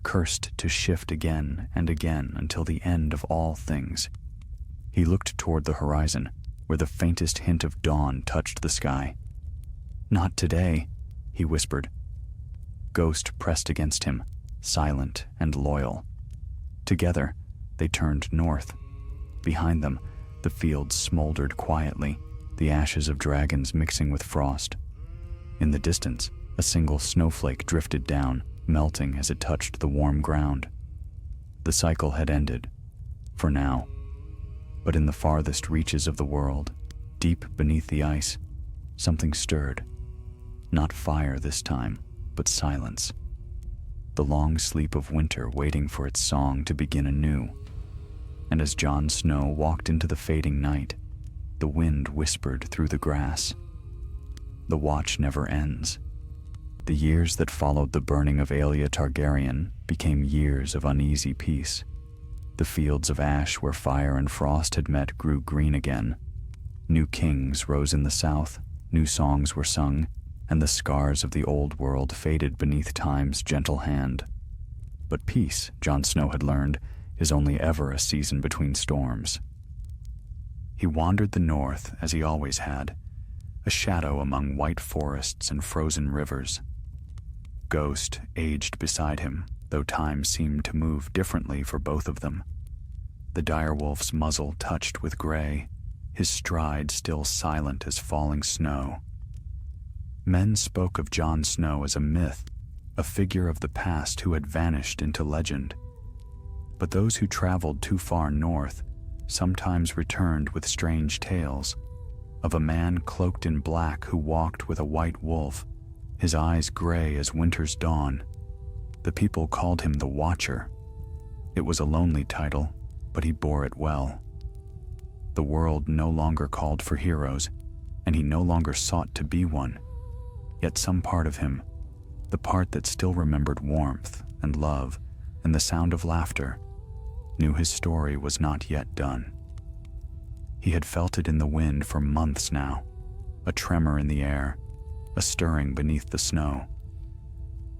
cursed to shift again and again until the end of all things. He looked toward the horizon, where the faintest hint of dawn touched the sky. "Not today," he whispered. Ghost pressed against him, silent and loyal. Together, they turned north. Behind them, the fields smoldered quietly, the ashes of dragons mixing with frost. In the distance, a single snowflake drifted down, melting as it touched the warm ground. The cycle had ended, for now. But in the farthest reaches of the world, deep beneath the ice, something stirred. Not fire this time, but silence. The long sleep of winter waiting for its song to begin anew. And as Jon Snow walked into the fading night, the wind whispered through the grass. The watch never ends. The years that followed the burning of Aelia Targaryen became years of uneasy peace. The fields of ash where fire and frost had met grew green again. New kings rose in the south, new songs were sung, and the scars of the old world faded beneath time's gentle hand. But peace, Jon Snow had learned, is only ever a season between storms. He wandered the north as he always had, a shadow among white forests and frozen rivers. Ghost aged beside him, though time seemed to move differently for both of them. The direwolf's muzzle touched with gray, his stride still silent as falling snow. Men spoke of Jon Snow as a myth, a figure of the past who had vanished into legend. But those who traveled too far north sometimes returned with strange tales of a man cloaked in black who walked with a white wolf, his eyes gray as winter's dawn. The people called him the Watcher. It was a lonely title, but he bore it well. The world no longer called for heroes, and he no longer sought to be one. Yet some part of him, the part that still remembered warmth and love and the sound of laughter, knew his story was not yet done. He had felt it in the wind for months now, a tremor in the air, a stirring beneath the snow.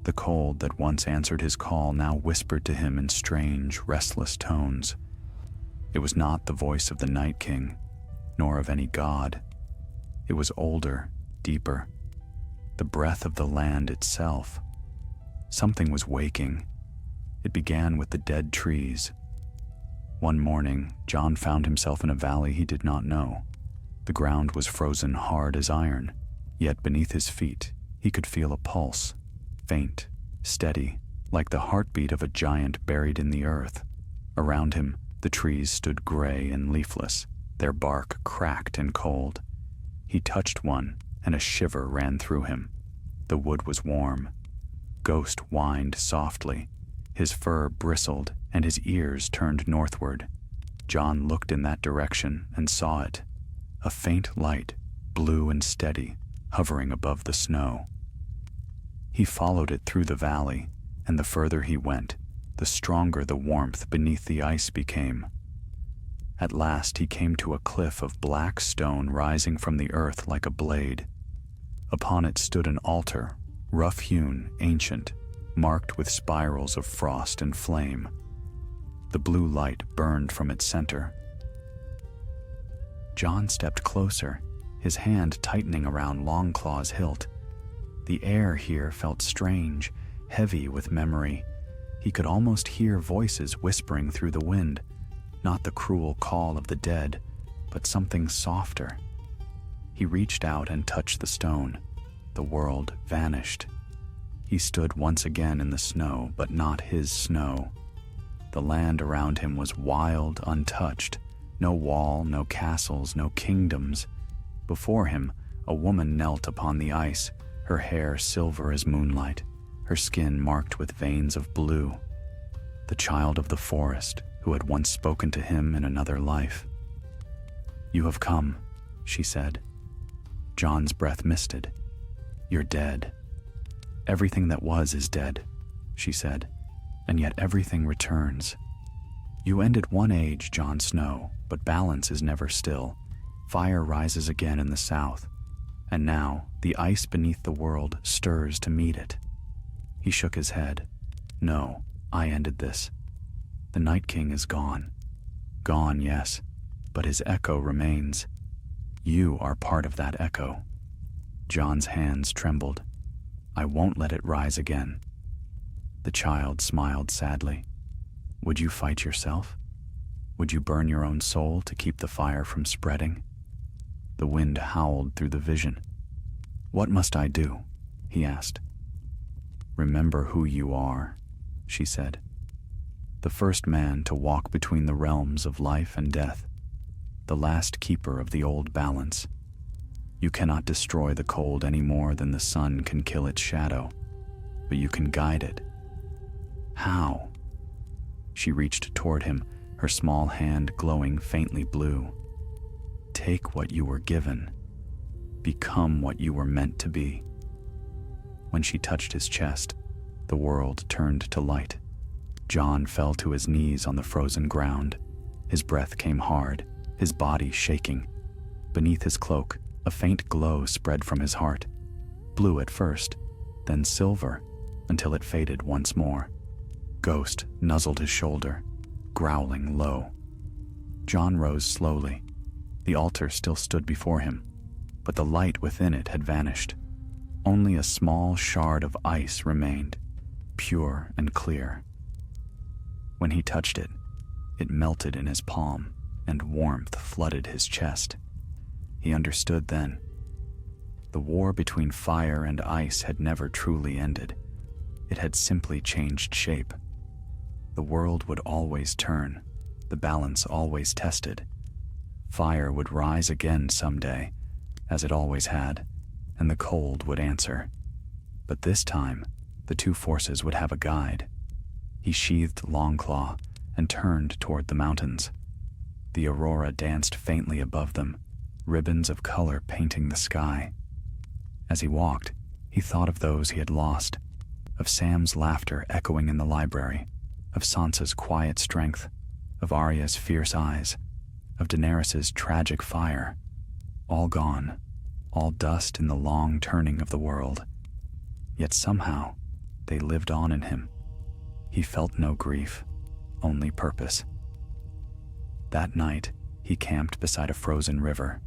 The cold that once answered his call now whispered to him in strange, restless tones. It was not the voice of the Night King, nor of any god. It was older, deeper, the breath of the land itself. Something was waking. It began with the dead trees. One morning, Jon found himself in a valley he did not know. The ground was frozen hard as iron, yet beneath his feet, he could feel a pulse, faint, steady, like the heartbeat of a giant buried in the earth. Around him, the trees stood gray and leafless, their bark cracked and cold. He touched one, and a shiver ran through him. The wood was warm. Ghost whined softly. His fur bristled, and his ears turned northward. Jon looked in that direction and saw it. A faint light, blue and steady, hovering above the snow. He followed it through the valley, and the further he went, the stronger the warmth beneath the ice became. At last he came to a cliff of black stone rising from the earth like a blade. Upon it stood an altar, rough-hewn, ancient, marked with spirals of frost and flame. The blue light burned from its center. Jon stepped closer, his hand tightening around Longclaw's hilt. The air here felt strange, heavy with memory. He could almost hear voices whispering through the wind, not the cruel call of the dead, but something softer. He reached out and touched the stone. The world vanished. He stood once again in the snow, but not his snow. The land around him was wild, untouched. No wall, no castles, no kingdoms. Before him, a woman knelt upon the ice, her hair silver as moonlight, her skin marked with veins of blue. The child of the forest, who had once spoken to him in another life. "You have come," she said. Jon's breath misted. "You're dead. Everything that was is dead," she said, "and yet everything returns. You ended one age, Jon Snow, but balance is never still. Fire rises again in the south, and now the ice beneath the world stirs to meet it." He shook his head. "No, I ended this. The Night King is gone. Gone, yes, but his echo remains. You are part of that echo. John's hands trembled. I won't let it rise again. The child smiled sadly. Would you fight yourself? Would you burn your own soul to keep the fire from spreading? The wind howled through the vision. What must I do? He asked. Remember who you are, she said. The first man to walk between the realms of life and death, the last keeper of the old balance. You cannot destroy the cold any more than the sun can kill its shadow, but you can guide it. How? She reached toward him, her small hand glowing faintly blue. Take what you were given. Become what you were meant to be. When she touched his chest, the world turned to light. John fell to his knees on the frozen ground. His breath came hard, his body shaking. Beneath his cloak, a faint glow spread from his heart. Blue at first, then silver, until it faded once more. Ghost nuzzled his shoulder, growling low. John rose slowly. The altar still stood before him, but the light within it had vanished. Only a small shard of ice remained, pure and clear. When he touched it, it melted in his palm, and warmth flooded his chest. He understood then. The war between fire and ice had never truly ended. It had simply changed shape. The world would always turn, the balance always tested. Fire would rise again someday, as it always had, and the cold would answer. But this time, the two forces would have a guide. He sheathed Longclaw and turned toward the mountains. The aurora danced faintly above them, ribbons of color painting the sky. As he walked, he thought of those he had lost, of Sam's laughter echoing in the library, of Sansa's quiet strength, of Arya's fierce eyes, of Daenerys's tragic fire. All gone, all dust in the long turning of the world. Yet somehow, they lived on in him. He felt no grief, only purpose. That night, he camped beside a frozen river.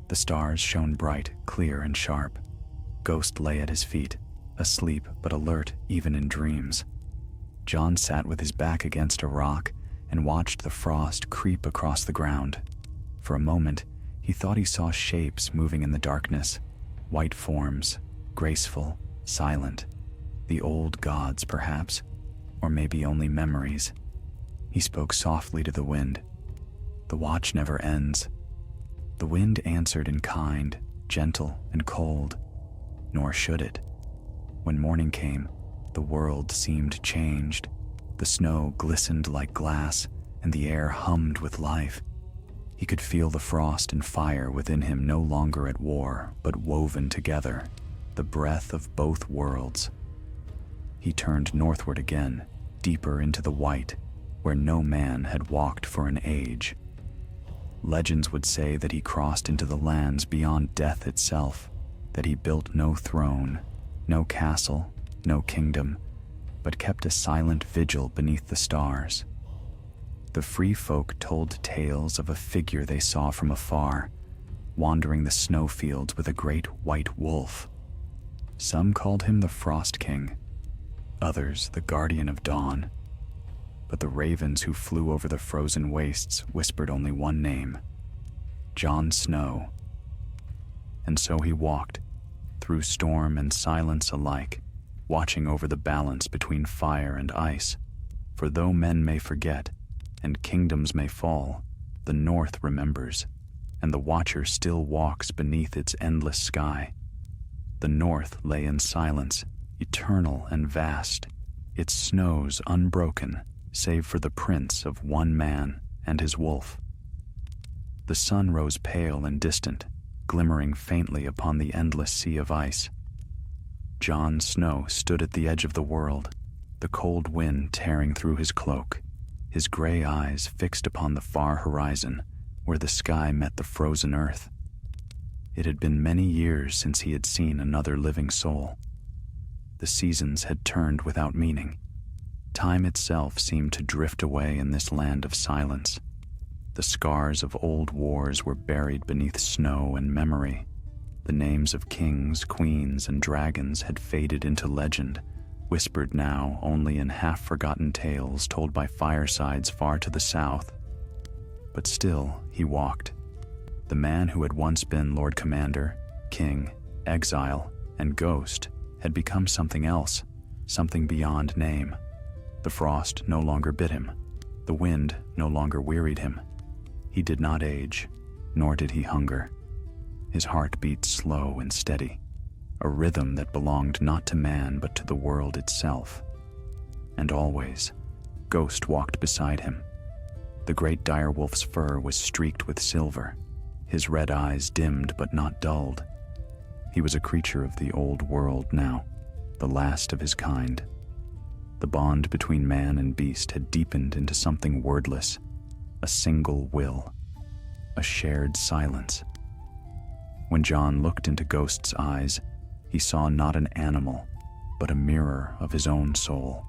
The stars shone bright, clear, and sharp. Ghost lay at his feet, asleep but alert even in dreams. John sat with his back against a rock and watched the frost creep across the ground. For a moment, he thought he saw shapes moving in the darkness, white forms, graceful, silent. The old gods, perhaps, or maybe only memories. He spoke softly to the wind. The watch never ends. The wind answered in kind, gentle, and cold, nor should it. When morning came, the world seemed changed. The snow glistened like glass, and the air hummed with life. He could feel the frost and fire within him no longer at war, but woven together, the breath of both worlds. He turned northward again, deeper into the white, where no man had walked for an age. Legends would say that he crossed into the lands beyond death itself, that he built no throne, no castle, no kingdom, but kept a silent vigil beneath the stars. The free folk told tales of a figure they saw from afar, wandering the snowfields with a great white wolf. Some called him the Frost King, others the Guardian of Dawn. But the ravens who flew over the frozen wastes whispered only one name: Jon Snow. And so he walked, through storm and silence alike, watching over the balance between fire and ice. For though men may forget, and kingdoms may fall, the North remembers, and the Watcher still walks beneath its endless sky. The North lay in silence, eternal and vast, its snows unbroken, save for the prints of one man and his wolf. The sun rose pale and distant, glimmering faintly upon the endless sea of ice. Jon Snow stood at the edge of the world, the cold wind tearing through his cloak, his gray eyes fixed upon the far horizon, where the sky met the frozen earth. It had been many years since he had seen another living soul. The seasons had turned without meaning. Time itself seemed to drift away in this land of silence. The scars of old wars were buried beneath snow and memory. The names of kings, queens, and dragons had faded into legend, whispered now only in half-forgotten tales told by firesides far to the south. But still he walked. The man who had once been Lord Commander, King, Exile, and Ghost had become something else, something beyond name. The frost no longer bit him. The wind no longer wearied him. He did not age, nor did he hunger. His heart beat slow and steady, a rhythm that belonged not to man but to the world itself. And always, Ghost walked beside him. The great direwolf's fur was streaked with silver, his red eyes dimmed but not dulled. He was a creature of the old world now, the last of his kind. The bond between man and beast had deepened into something wordless, a single will, a shared silence. When Jon looked into Ghost's eyes, he saw not an animal, but a mirror of his own soul.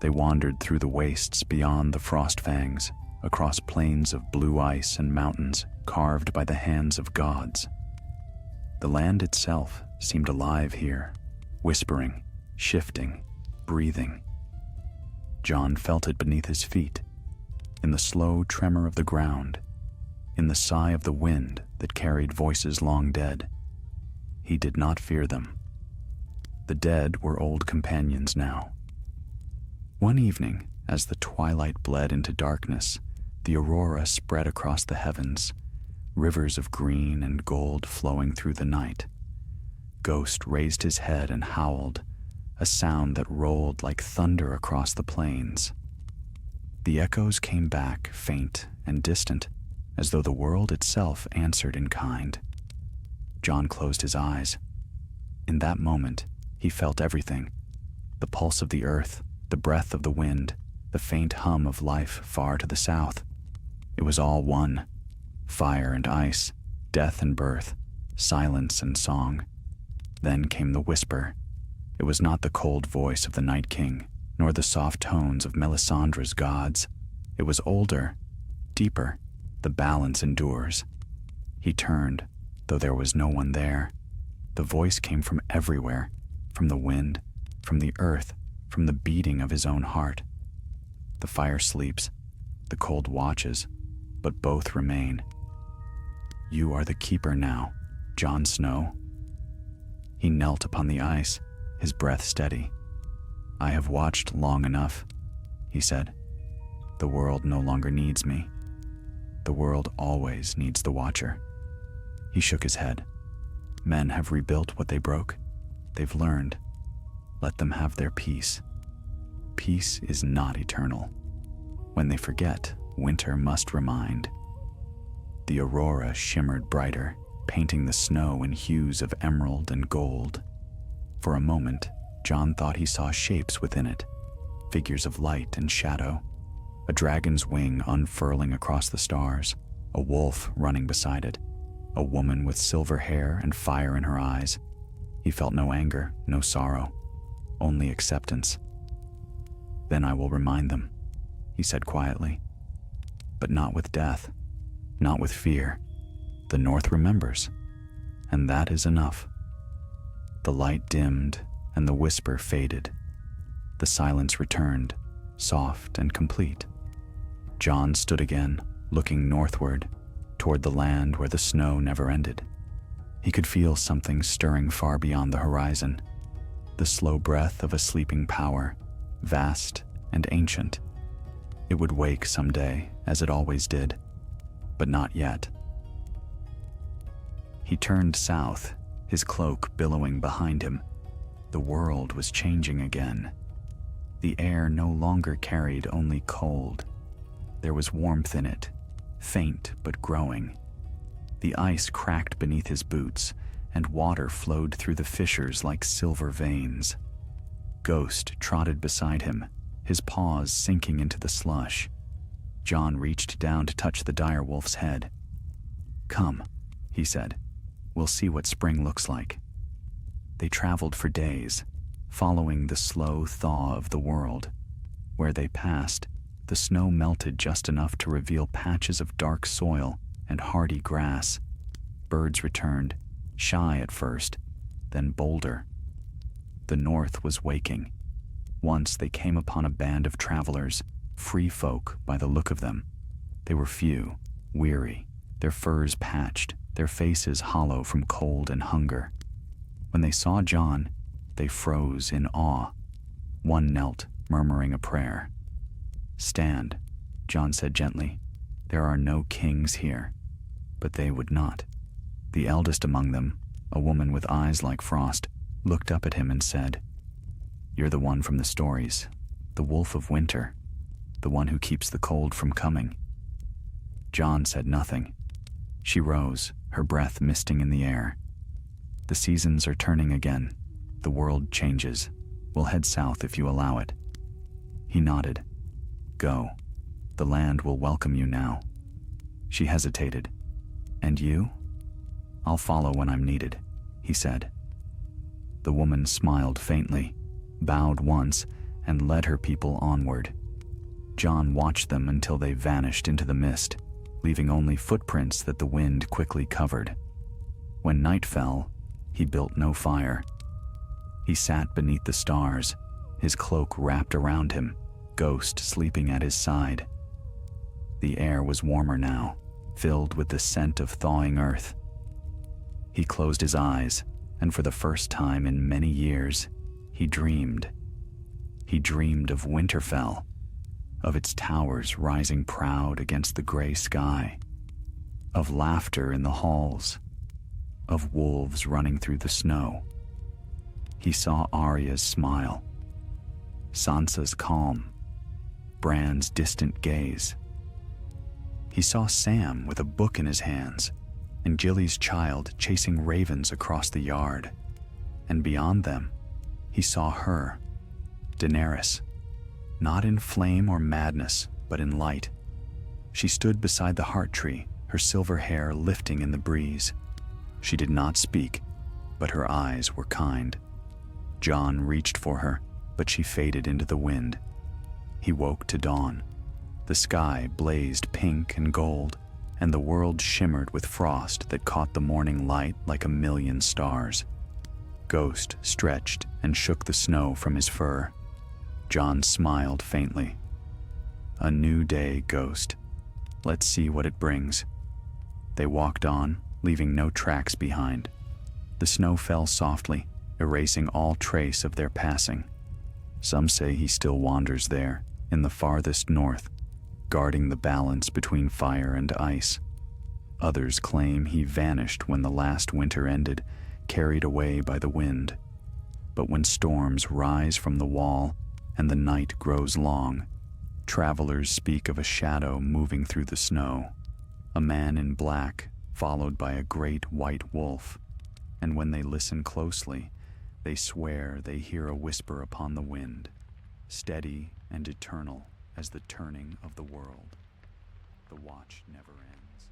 They wandered through the wastes beyond the frost fangs, across plains of blue ice and mountains carved by the hands of gods. The land itself seemed alive here, whispering, shifting, breathing. Jon felt it beneath his feet, in the slow tremor of the ground, in the sigh of the wind that carried voices long dead. He did not fear them. The dead were old companions now. One evening, as the twilight bled into darkness, the aurora spread across the heavens, rivers of green and gold flowing through the night. Ghost raised his head and howled, a sound that rolled like thunder across the plains. The echoes came back, faint and distant, as though the world itself answered in kind. Jon closed his eyes. In that moment, he felt everything: the pulse of the earth, the breath of the wind, the faint hum of life far to the south. It was all one: fire and ice, death and birth, silence and song. Then came the whisper. It was not the cold voice of the Night King, nor the soft tones of Melisandre's gods. It was older, deeper. The balance endures. He turned, though there was no one there. The voice came from everywhere, from the wind, from the earth, from the beating of his own heart. The fire sleeps, the cold watches, but both remain. You are the keeper now, Jon Snow. He knelt upon the ice, his breath steady. I have watched long enough, he said. The world no longer needs me. The world always needs the watcher. He shook his head. Men have rebuilt what they broke. They've learned. Let them have their peace. Peace is not eternal. When they forget, winter must remind. The aurora shimmered brighter, painting the snow in hues of emerald and gold. For a moment, Jon thought he saw shapes within it, figures of light and shadow, a dragon's wing unfurling across the stars, a wolf running beside it, a woman with silver hair and fire in her eyes. He felt no anger, no sorrow, only acceptance. Then I will remind them, he said quietly, but not with death, not with fear. The North remembers, and that is enough. The light dimmed and the whisper faded. The silence returned, soft and complete. Jon stood again, looking northward, toward the land where the snow never ended. He could feel something stirring far beyond the horizon, the slow breath of a sleeping power, vast and ancient. It would wake someday, as it always did, but not yet. He turned south, his cloak billowing behind him. The world was changing again. The air no longer carried only cold. There was warmth in it, faint but growing. The ice cracked beneath his boots, and water flowed through the fissures like silver veins. Ghost trotted beside him, his paws sinking into the slush. Jon reached down to touch the direwolf's head. Come, he said. We'll see what spring looks like. They traveled for days, following the slow thaw of the world. Where they passed, the snow melted just enough to reveal patches of dark soil and hardy grass. Birds returned, shy at first, then bolder. The north was waking. Once they came upon a band of travelers, free folk by the look of them. They were few, weary, their furs patched, their faces hollow from cold and hunger. When they saw Jon, they froze in awe. One knelt, murmuring a prayer. "Stand," Jon said gently. "There are no kings here." But they would not. The eldest among them, a woman with eyes like frost, looked up at him and said, "You're the one from the stories, the wolf of winter, the one who keeps the cold from coming." Jon said nothing. She rose, her breath misting in the air. "The seasons are turning again. The world changes. We'll head south if you allow it." He nodded. "Go. The land will welcome you now." She hesitated. "And you?" "I'll follow when I'm needed," he said. The woman smiled faintly, bowed once, and led her people onward. Jon watched them until they vanished into the mist, leaving only footprints that the wind quickly covered. When night fell, he built no fire. He sat beneath the stars, his cloak wrapped around him, Ghost sleeping at his side. The air was warmer now, filled with the scent of thawing earth. He closed his eyes, and for the first time in many years, he dreamed. He dreamed of Winterfell, of its towers rising proud against the gray sky, of laughter in the halls, of wolves running through the snow. He saw Arya's smile, Sansa's calm, Bran's distant gaze. He saw Sam with a book in his hands, and Gilly's child chasing ravens across the yard. And beyond them, he saw her, Daenerys, not in flame or madness, but in light. She stood beside the heart tree, her silver hair lifting in the breeze. She did not speak, but her eyes were kind. Jon reached for her, but she faded into the wind. He woke to dawn. The sky blazed pink and gold, and the world shimmered with frost that caught the morning light like a million stars. Ghost stretched and shook the snow from his fur. Jon smiled faintly. "A new day, Ghost. Let's see what it brings." They walked on, leaving no tracks behind. The snow fell softly, erasing all trace of their passing. Some say he still wanders there, in the farthest north, guarding the balance between fire and ice. Others claim he vanished when the last winter ended, carried away by the wind. But when storms rise from the wall and the night grows long, travelers speak of a shadow moving through the snow, a man in black followed by a great white wolf, and when they listen closely, they swear they hear a whisper upon the wind, steady and eternal as the turning of the world. The watch never ends.